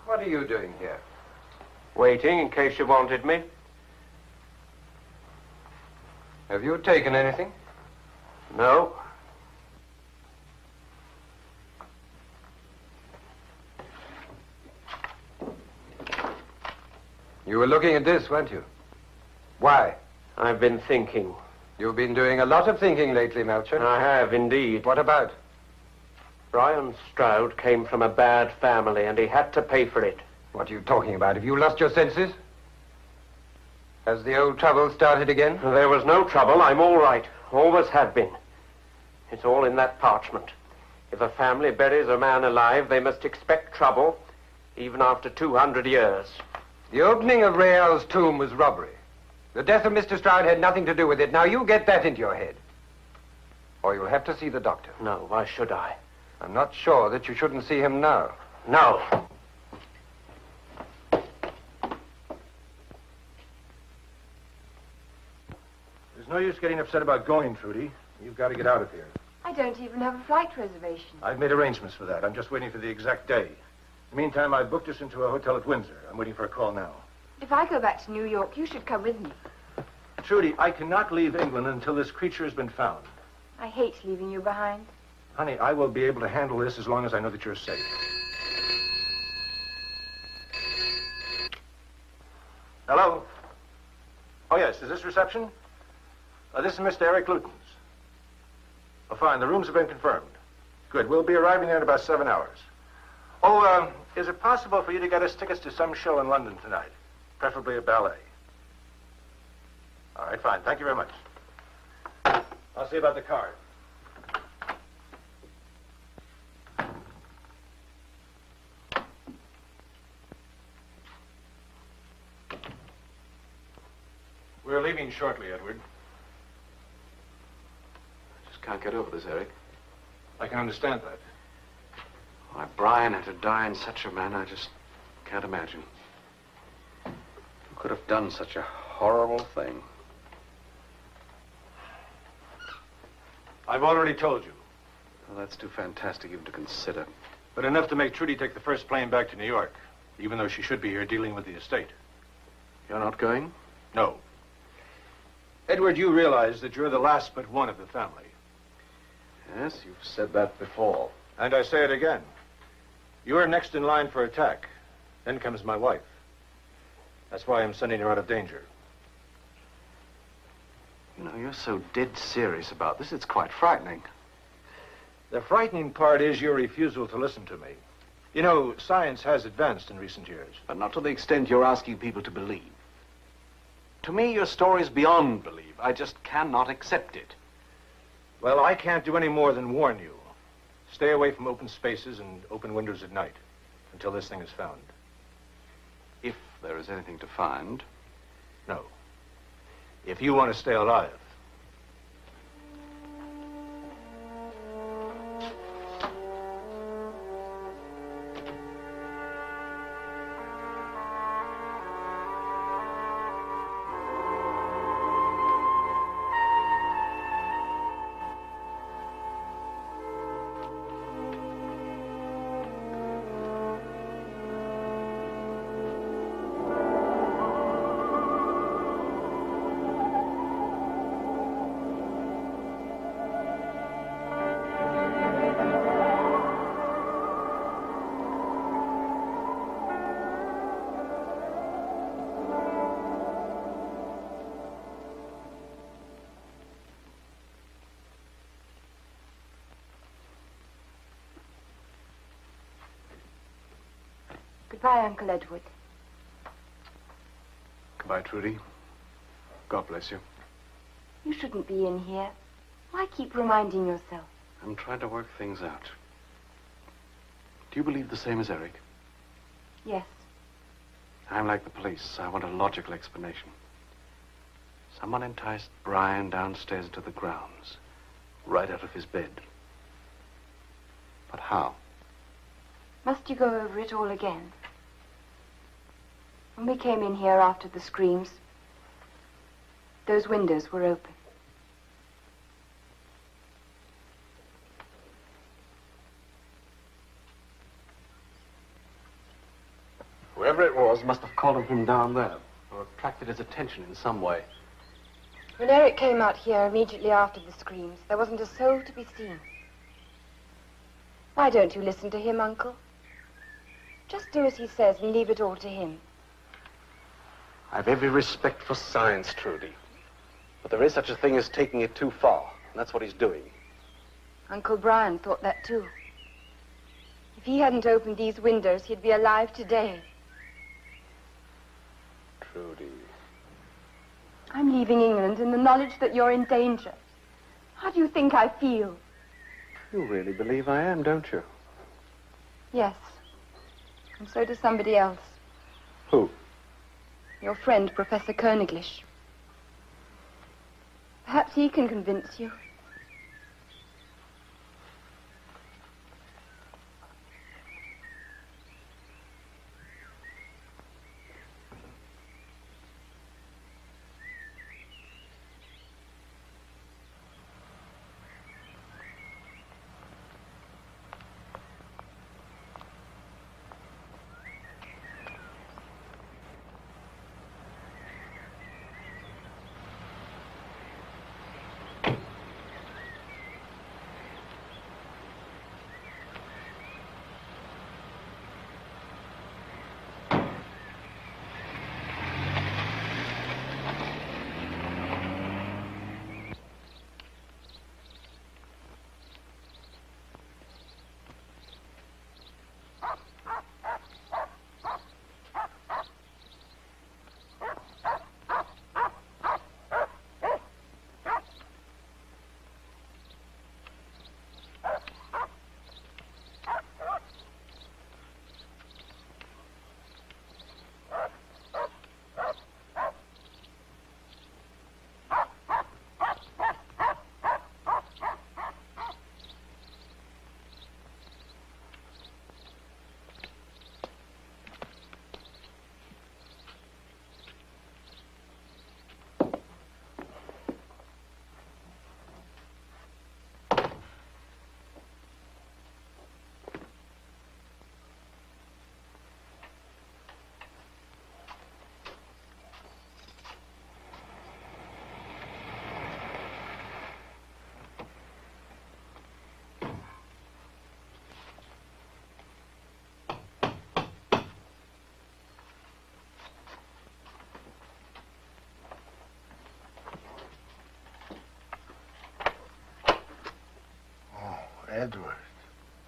What are you doing here? Waiting in case you wanted me. Have you taken anything? No. You were looking at this, weren't you? Why? I've been thinking. You've been doing a lot of thinking lately, Melcher. I have, indeed. What about? Brian Stroud came from a bad family, and he had to pay for it. What are you talking about? Have you lost your senses? Has the old trouble started again? There was no trouble. I'm all right. Always have been. It's all in that parchment. If a family buries a man alive, they must expect trouble, even after 200 years. The opening of Real's tomb was robbery. The death of Mr. Stroud had nothing to do with it. Now, you get that into your head. Or you'll have to see the doctor. No, why should I? I'm not sure that you shouldn't see him now. No. There's no use getting upset about going, Trudy. You've got to get out of here. I don't even have a flight reservation. I've made arrangements for that. I'm just waiting for the exact day. In the meantime, I've booked us into a hotel at Windsor. I'm waiting for a call now. If I go back to New York, you should come with me. Trudy, I cannot leave England until this creature has been found. I hate leaving you behind. Honey, I will be able to handle this as long as I know that you're safe. Hello? Oh, yes. Is this reception? This is Mr. Eric Lutens. Oh, fine. The rooms have been confirmed. Good. We'll be arriving there in about 7 hours. Oh, Is it possible for you to get us tickets to some show in London tonight? Preferably a ballet. All right, fine. Thank you very much. I'll see about the card. We're leaving shortly, Edward. I just can't get over this, Eric. I can understand that. Why Brian had to die in such a manner, I just can't imagine. Who could have done such a horrible thing? I've already told you. Well, that's too fantastic even to consider. But enough to make Trudy take the first plane back to New York, even though she should be here dealing with the estate. You're not going? No. Edward, you realize that you're the last but one of the family. Yes, you've said that before. And I say it again. You're next in line for attack. Then comes my wife. That's why I'm sending her out of danger. You know, you're so dead serious about this, it's quite frightening. The frightening part is your refusal to listen to me. You know, science has advanced in recent years. But not to the extent you're asking people to believe. To me, your story's beyond belief. I just cannot accept it. Well, I can't do any more than warn you. Stay away from open spaces and open windows at night until this thing is found. If there is anything to find. No. If you want to stay alive. Goodbye, Uncle Edward. Goodbye, Trudy. God bless you. You shouldn't be in here. Why keep reminding yourself? I'm trying to work things out. Do you believe the same as Eric? Yes. I'm like the police. I want a logical explanation. Someone enticed Brian downstairs into the grounds, right out of his bed. But how? Must you go over it all again? When we came in here after the screams, those windows were open. Whoever it was must have called him from down there, or attracted his attention in some way. When Eric came out here immediately after the screams, there wasn't a soul to be seen. Why don't you listen to him, Uncle? Just do as he says and leave it all to him. I've every respect for science, Trudy. But there is such a thing as taking it too far, and that's what he's doing. Uncle Brian thought that too. If he hadn't opened these windows, he'd be alive today. Trudy. I'm leaving England in the knowledge that you're in danger. How do you think I feel? You really believe I am, don't you? Yes. And so does somebody else. Who? Your friend, Professor Koeniglish. Perhaps he can convince you.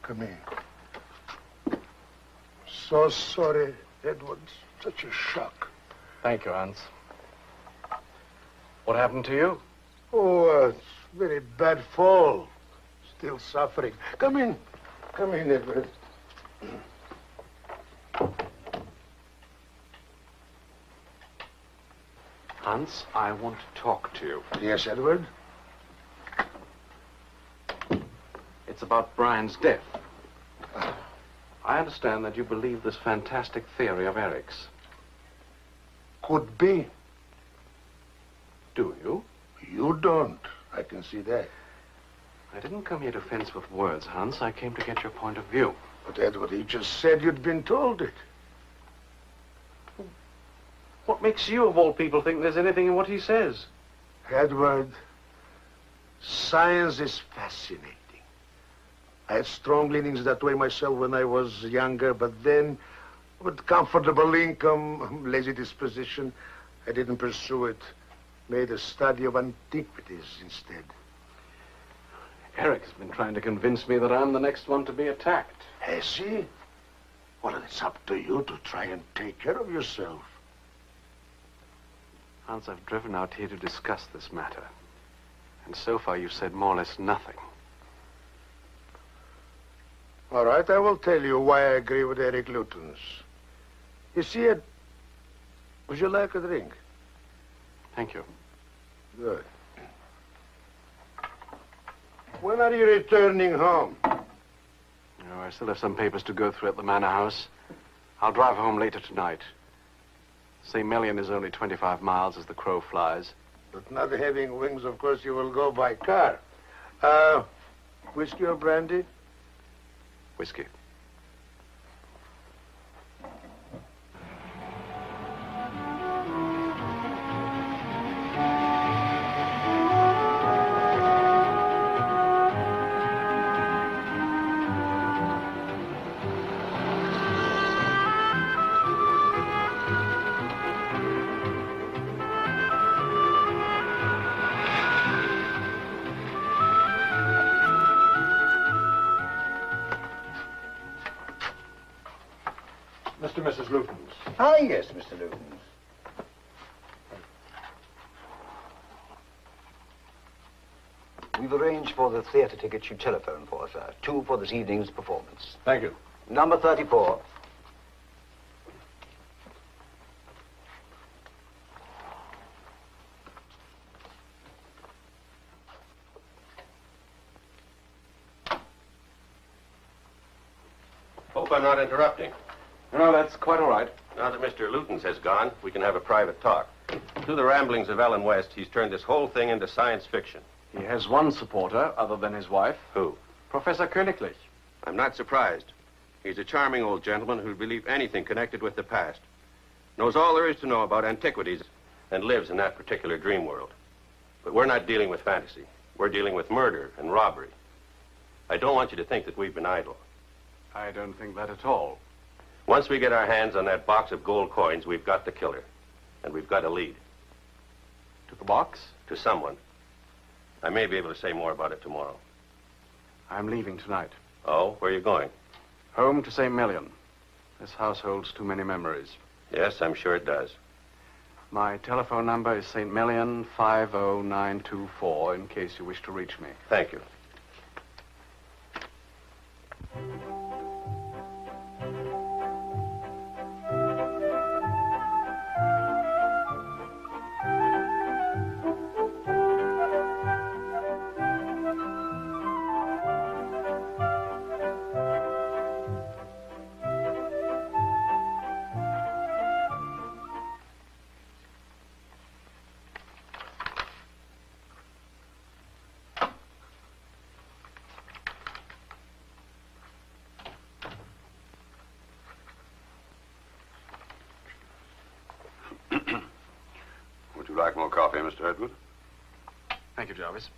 Come in. So sorry, Edward. Such a shock. Thank you, Hans. What happened to you? Oh, it's very bad fall. Still suffering. Come in. Come in, Edward. Hans, I want to talk to you. Yes, Edward? It's about Brian's death. I understand that you believe this fantastic theory of Eric's. Could be. Do you? You don't. I can see that. I didn't come here to fence with words, Hans. I came to get your point of view. But, Edward, you just said you'd been told it. What makes you, of all people, think there's anything in what he says? Edward, science is fascinating. I had strong leanings that way myself when I was younger, but then, with comfortable income, lazy disposition, I didn't pursue it. Made a study of antiquities instead. Eric has been trying to convince me that I'm the next one to be attacked. Has he? Well, it's up to you to try and take care of yourself. Hans, I've driven out here to discuss this matter. And so far you've said more or less nothing. All right, I will tell you why I agree with Eric Luton's. You see, Ed, would you like a drink? Thank you. Good. When are you returning home? Oh, I still have some papers to go through at the manor house. I'll drive home later tonight. St. Million is only 25 miles as the crow flies. But not having wings, of course, you will go by car. Whiskey or brandy? Whiskey. Mr. and Mrs. Luton's. Ah, yes, Mr. Luton's. We've arranged for the theatre tickets you telephoned for, sir. 2 for this evening's performance. Thank you. Number 34. Hope I'm not interrupting. No, that's quite all right. Now that Mr. Luton's has gone, we can have a private talk. Through the ramblings of Ellen West, he's turned this whole thing into science fiction. He has one supporter other than his wife. Who? Professor Königlich. I'm not surprised. He's a charming old gentleman who'd believe anything connected with the past. Knows all there is to know about antiquities and lives in that particular dream world. But we're not dealing with fantasy. We're dealing with murder and robbery. I don't want you to think that we've been idle. I don't think that at all. Once we get our hands on that box of gold coins, we've got the killer. And we've got a lead. To the box? To someone. I may be able to say more about it tomorrow. I'm leaving tonight. Oh, where are you going? Home to St. Million. This house holds too many memories. Yes, I'm sure it does. My telephone number is St. Million 50924 in case you wish to reach me. Thank you. Would you like more coffee, Mr. Edward? Thank you, Jarvis.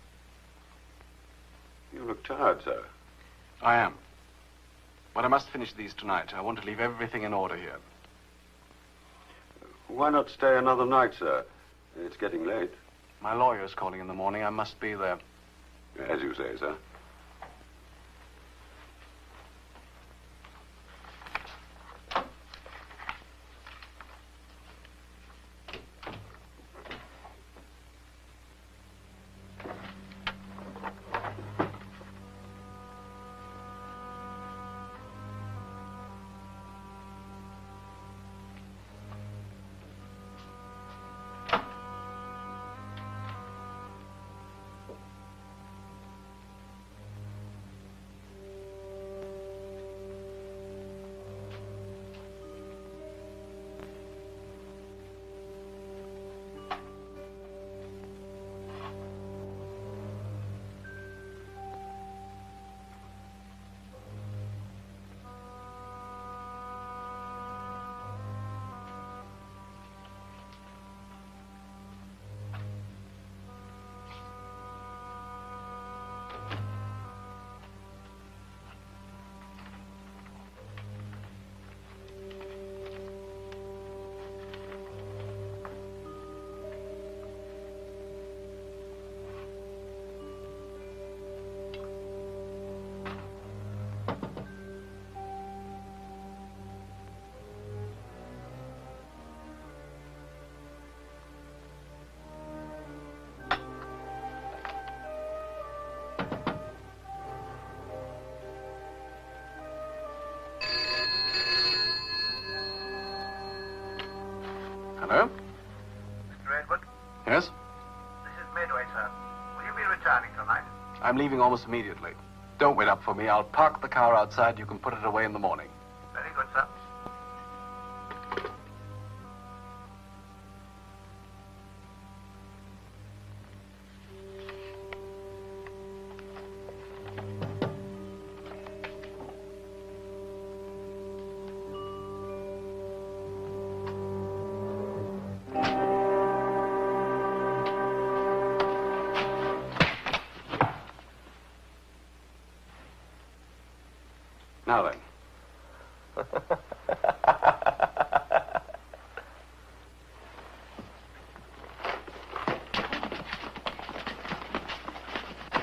You look tired, sir. I am. But I must finish these tonight. I want to leave everything in order here. Why not stay another night, sir? It's getting late. My lawyer's calling in the morning. I must be there. As you say, sir. Hello? Mr. Edward, Yes? this is Midway, sir. Will you be returning tonight? I'm leaving almost immediately. Don't wait up for me. I'll park the car outside. You can put it away in the morning. Very good, sir. Now then.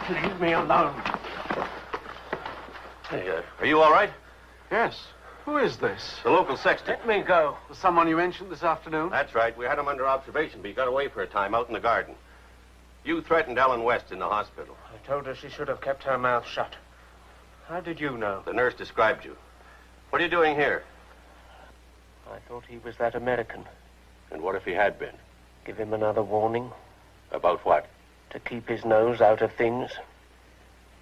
Leave me alone. Hey, are you all right? Yes. Who is this? The local sexton. Let me go. The someone you mentioned this afternoon? That's right. We had him under observation, but he got away for a time out in the garden. You threatened Ellen West in the hospital. I told her she should have kept her mouth shut. How did you know? The nurse described you. What are you doing here? I thought he was that American. And what if he had been? Give him another warning. About what? To keep his nose out of things.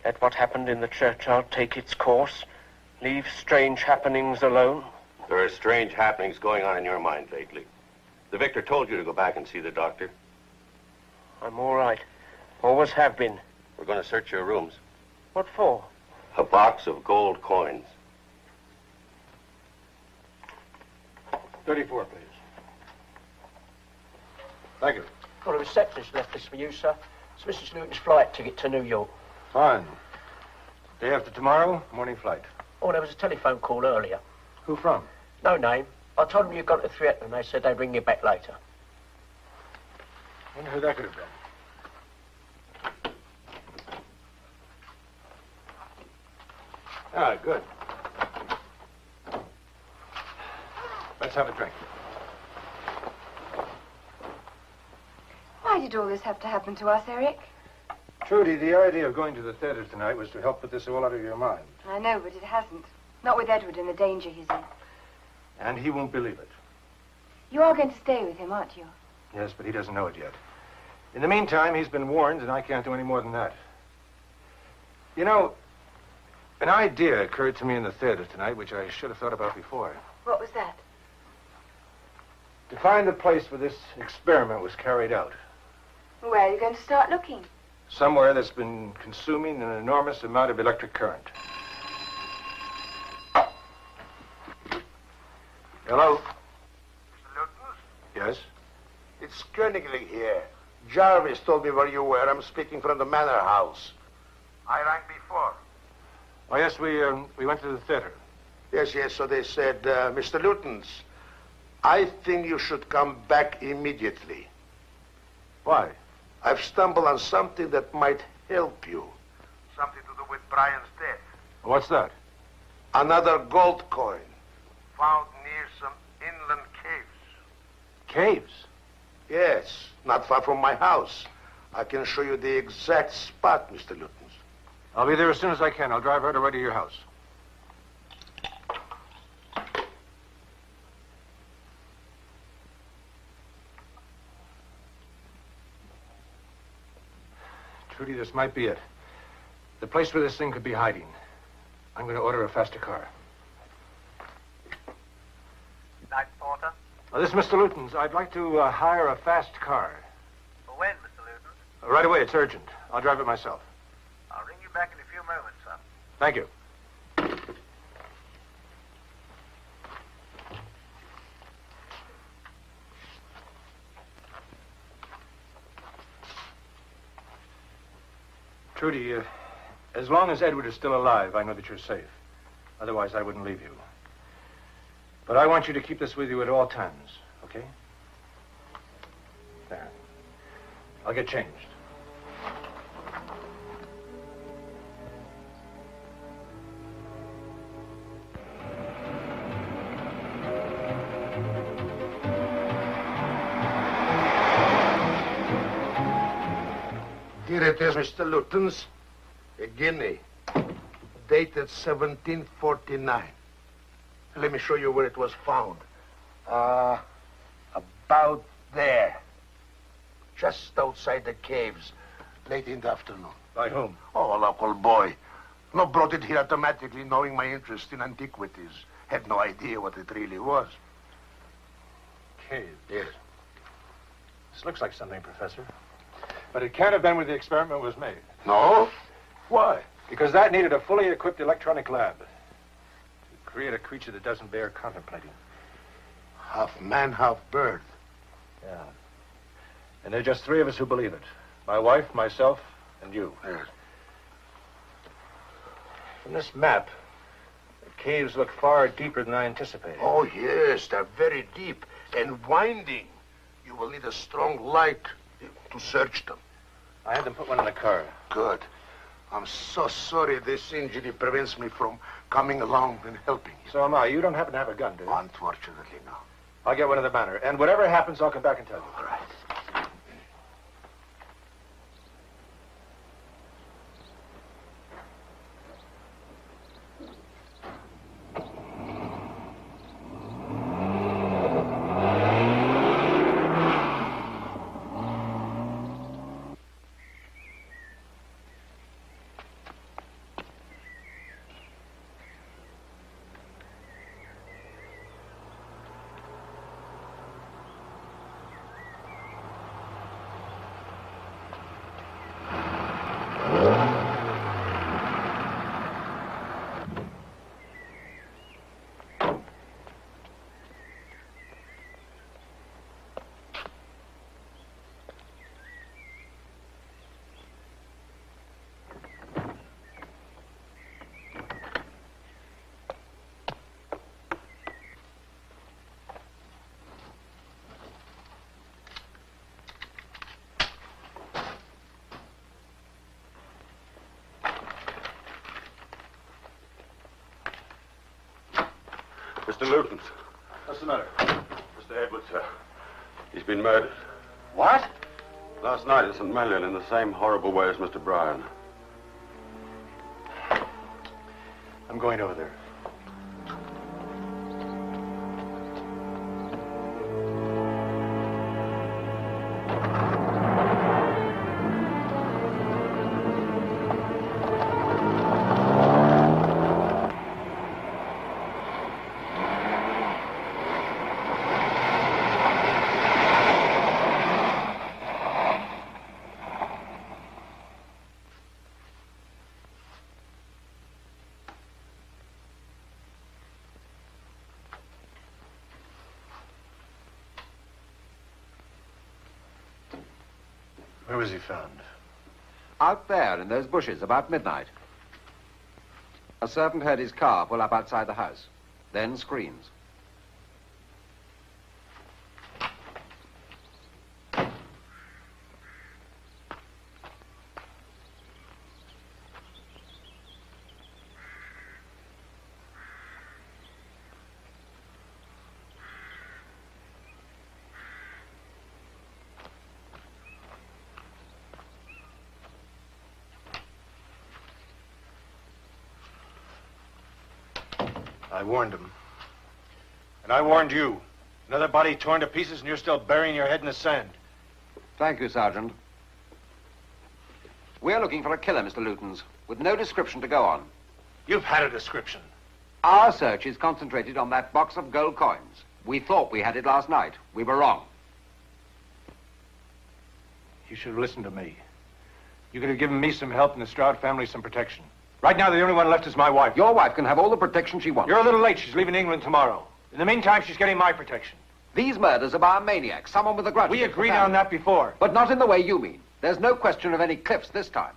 Let what happened in the churchyard take its course. Leave strange happenings alone. There are strange happenings going on in your mind lately. The victor told you to go back and see the doctor. I'm all right. Always have been. We're going to search your rooms. What for? A box of gold coins. 34, please. Thank you. Well, the receptionist left this for you, sir. It's Mrs. Luton's flight ticket to New York. Fine. Day after tomorrow, morning flight. Oh, there was a telephone call earlier. Who from? No name. I told them you'd gone to theatre and they said they'd bring you back later. Wonder who that could have been. Ah, good. Let's have a drink. Why did all this have to happen to us, Eric? Trudy, the idea of going to the theater tonight was to help put this all out of your mind. I know, but it hasn't. Not with Edward and the danger he's in. And he won't believe it. You are going to stay with him, aren't you? Yes, but he doesn't know it yet. In the meantime, he's been warned, and I can't do any more than that. You know, an idea occurred to me in the theater tonight, which I should have thought about before. What was that? To find the place where this experiment was carried out. Where are you going to start looking? Somewhere that's been consuming an enormous amount of electric current. Hello? Mr. Luton? Yes? It's Königli here. Jarvis told me where you were. I'm speaking from the manor house. I rang before. Oh, yes, we went to the theater. Yes, so they said, Mr. Luton's, I think you should come back immediately. Why? I've stumbled on something that might help you. Something to do with Brian's death. What's that? Another gold coin. Found near some inland caves. Caves? Yes, not far from my house. I can show you the exact spot, Mr. Luton. I'll be there as soon as I can. I'll drive right away to your house. Trudy, this might be it. The place where this thing could be hiding. I'm going to order a faster car. Night porter? This is Mr. Luton's. I'd like to hire a fast car. For when, Mr. Luton? Right away. It's urgent. I'll drive it myself. I'll ring you back in a few moments, sir. Thank you. Trudy, as long as Edward is still alive, I know that you're safe. Otherwise, I wouldn't leave you. But I want you to keep this with you at all times, okay? There. I'll get changed. Here it is, Mr. Luton's. A guinea. Dated 1749. Let me show you where it was found. A About there. Just outside the caves, late in the afternoon. By whom? Oh, a local boy. No, brought it here automatically, knowing my interest in antiquities. Had no idea what it really was. Cave. Yes. This looks like something, Professor. But it can't have been where the experiment was made. No? Why? Because that needed a fully equipped electronic lab. To create a creature that doesn't bear contemplating. Half man, half bird. Yeah. And there are just three of us who believe it. My wife, myself, and you. Yes. From this map, the caves look far deeper than I anticipated. Oh, yes, they're very deep and winding. You will need a strong light to search them. I had them put one in the car. Good. I'm so sorry this injury prevents me from coming along and helping you. So am I. You don't happen to have a gun, do you? Unfortunately, no. I'll get one in the manor. And whatever happens, I'll come back and tell you. All right. Mr. Luton. What's the matter? Mr. Edwards, sir. He's been murdered. What? Last night at St. Melian in the same horrible way as Mr. Bryan. I'm going over there. Where was he found? Out there in those bushes about midnight. A servant heard his car pull up outside the house. Then screams. I warned him. And I warned you. Another body torn to pieces and you're still burying your head in the sand. Thank you, Sergeant. We're looking for a killer, Mr. Lutens, with no description to go on. You've had a description. Our search is concentrated on that box of gold coins. We thought we had it last night. We were wrong. You should have listened to me. You could have given me some help and the Stroud family some protection. Right now, the only one left is my wife. Your wife can have all the protection she wants. You're a little late. She's leaving England tomorrow. In the meantime, she's getting my protection. These murders are by a maniac, someone with a grudge. We agreed on that before. But not in the way you mean. There's no question of any cliffs this time.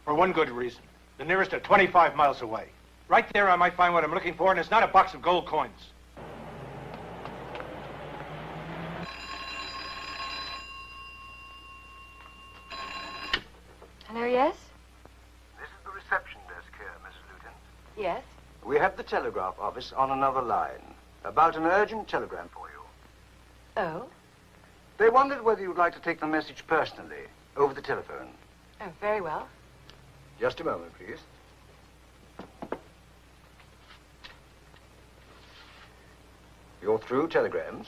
For one good reason. The nearest are 25 miles away. Right there, I might find what I'm looking for, and it's not a box of gold coins. Hello, yes? This is the reception desk here, Mrs. Luton. Yes? We have the telegraph office on another line. About an urgent telegram for you. Oh? They wondered whether you'd like to take the message personally, over the telephone. Oh, very well. Just a moment, please. You're through telegrams.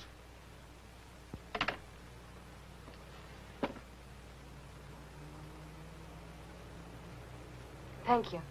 Thank you.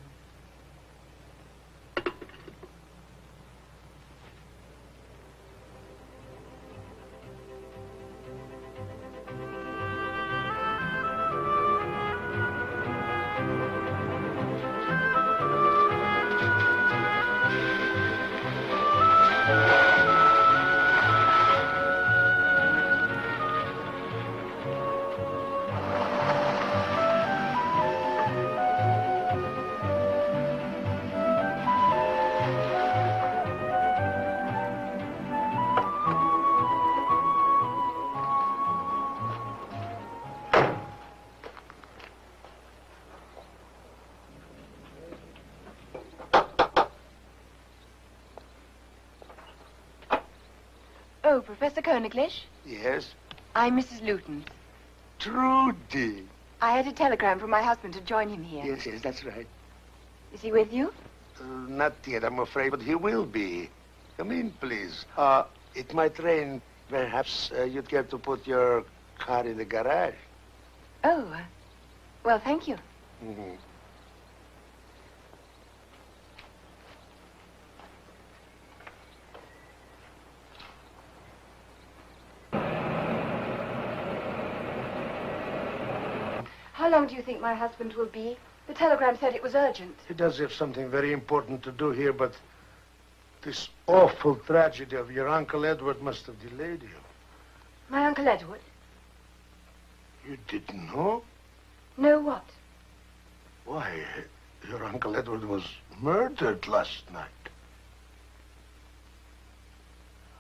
Oh, Professor Koeniglish? Yes? I'm Mrs. Luton. Trudy. I had a telegram from my husband to join him here. Yes, that's right. Is he with you? Not yet, I'm afraid, but he will be. Come in, please. It might rain. Perhaps you'd care to put your car in the garage. Oh, well, thank you. Mm-hmm. How long do you think my husband will be? The telegram said it was urgent. He does have something very important to do here, but this awful tragedy of your Uncle Edward must have delayed you. My Uncle Edward? You didn't know? Know what? Why, your Uncle Edward was murdered last night.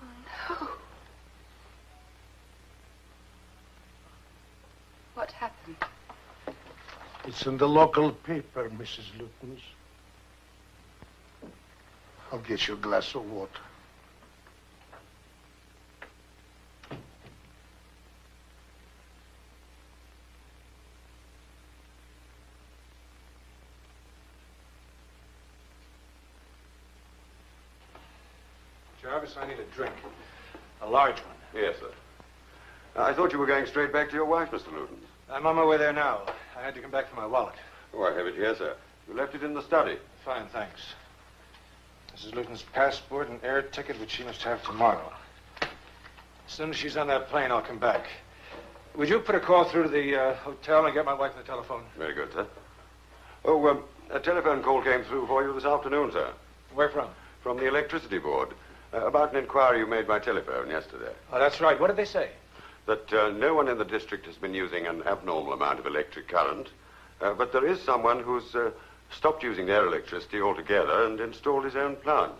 Oh, no. What happened? It's in the local paper, Mrs. Luton's. I'll get you a glass of water. Jarvis, I need a drink. A large one. Yes, sir. I thought you were going straight back to your wife, Mr. Luton. I'm on my way there now. I had to come back for my wallet. Oh, I have it here, sir. You left it in the study. Fine, thanks. Mrs. Luton's passport and air ticket, which she must have tomorrow. As soon as she's on that plane, I'll come back. Would you put a call through to the hotel and get my wife on the telephone? Very good, sir. Oh, a telephone call came through for you this afternoon, sir. Where from? From the electricity board. About an inquiry you made by telephone yesterday. Oh, that's right. What did they say? That no one in the district has been using an abnormal amount of electric current, but there is someone who's stopped using their electricity altogether and installed his own plant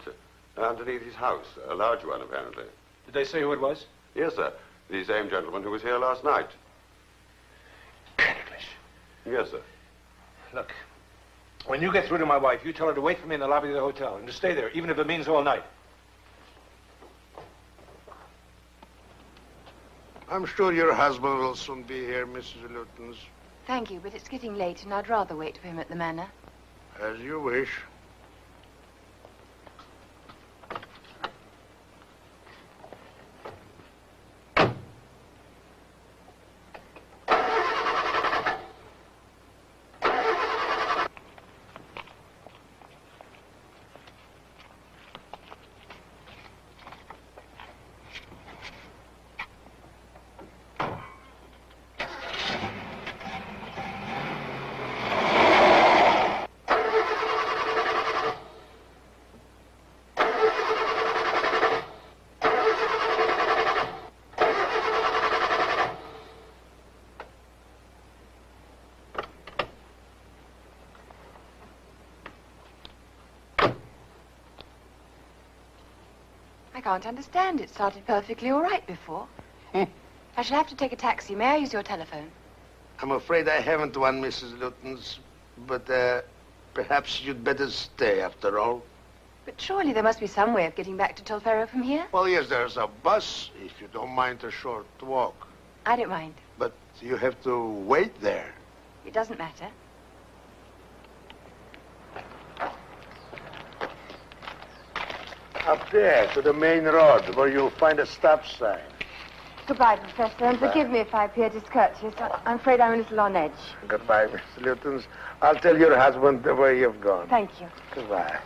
underneath his house, a large one, apparently. Did they say who it was? Yes, sir. The same gentleman who was here last night. Koeniglish. Yes, sir. Look, when you get through to my wife, you tell her to wait for me in the lobby of the hotel and to stay there, even if it means all night. I'm sure your husband will soon be here, Mrs. Luton's. Thank you, but it's getting late, and I'd rather wait for him at the manor. As you wish. I can't understand. It started perfectly all right before. I shall have to take a taxi. May I use your telephone? I'm afraid I haven't one, Mrs. Luton's, but perhaps you'd better stay after all. But surely there must be some way of getting back to Tolfero from here? Well, yes, there's a bus, if you don't mind a short walk. I don't mind. But you have to wait there. It doesn't matter. Up there, to the main road, where you'll find a stop sign. Goodbye, Professor, and forgive me if I appear discourteous. I'm afraid I'm a little on edge. Goodbye, Miss Lutons. I'll tell your husband where you've gone. Thank you. Goodbye.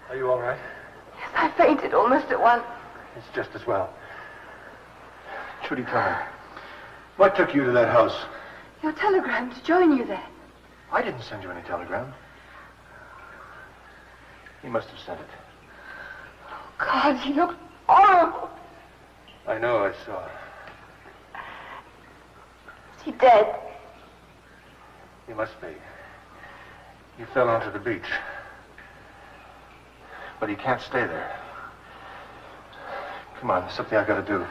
Are you all right? Yes, I fainted almost at once. It's just as well. Trudy, tell me, what took you to that house? Your telegram to join you there. I didn't send you any telegram. He must have sent it. God, he looked horrible. I know, I saw. Is he dead? He must be. He fell onto the beach. But he can't stay there. Come on, there's something I gotta do.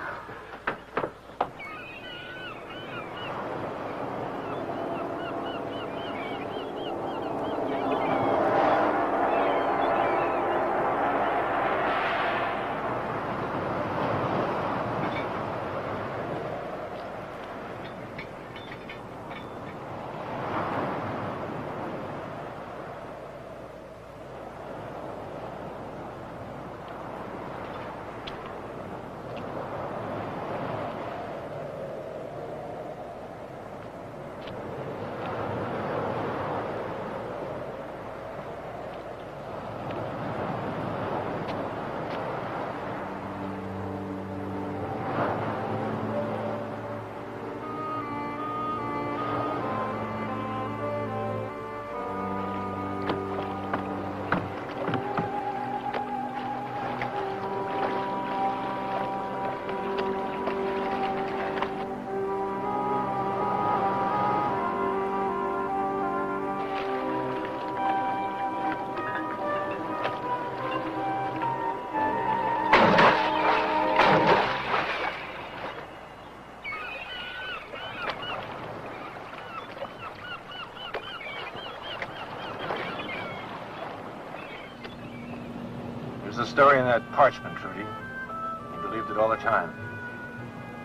There's a story in that parchment, Trudy. He believed it all the time.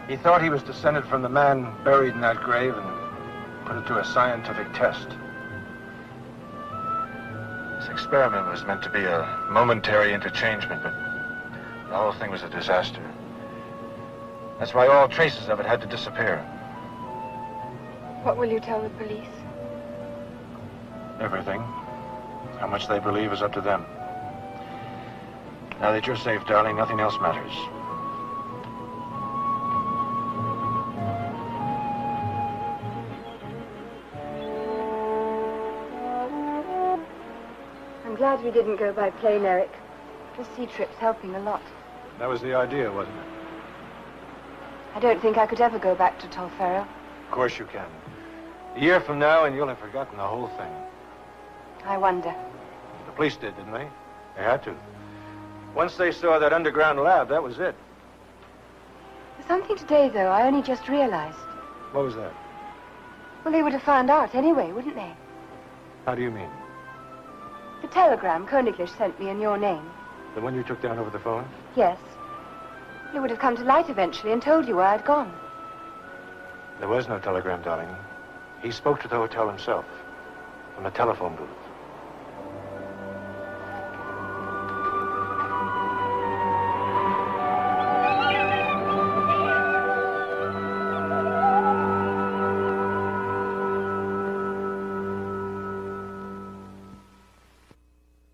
He thought he was descended from the man buried in that grave and put it to a scientific test. This experiment was meant to be a momentary interchangement, but the whole thing was a disaster. That's why all traces of it had to disappear. What will you tell the police? Everything. How much they believe is up to them. Now that you're safe, darling, nothing else matters. I'm glad we didn't go by plane, Eric. The sea trip's helping a lot. That was the idea, wasn't it? I don't think I could ever go back to Tolfero. Of course you can. A year from now, and you'll have forgotten the whole thing. I wonder. The police did, didn't they? They had to. Once they saw that underground lab, that was it. There's something today, though, I only just realized. What was that? Well, they would have found out anyway, wouldn't they? How do you mean? The telegram Königlish sent me in your name. The one you took down over the phone? Yes. He would have come to light eventually and told you where I'd gone. There was no telegram, darling. He spoke to the hotel himself, from the telephone booth.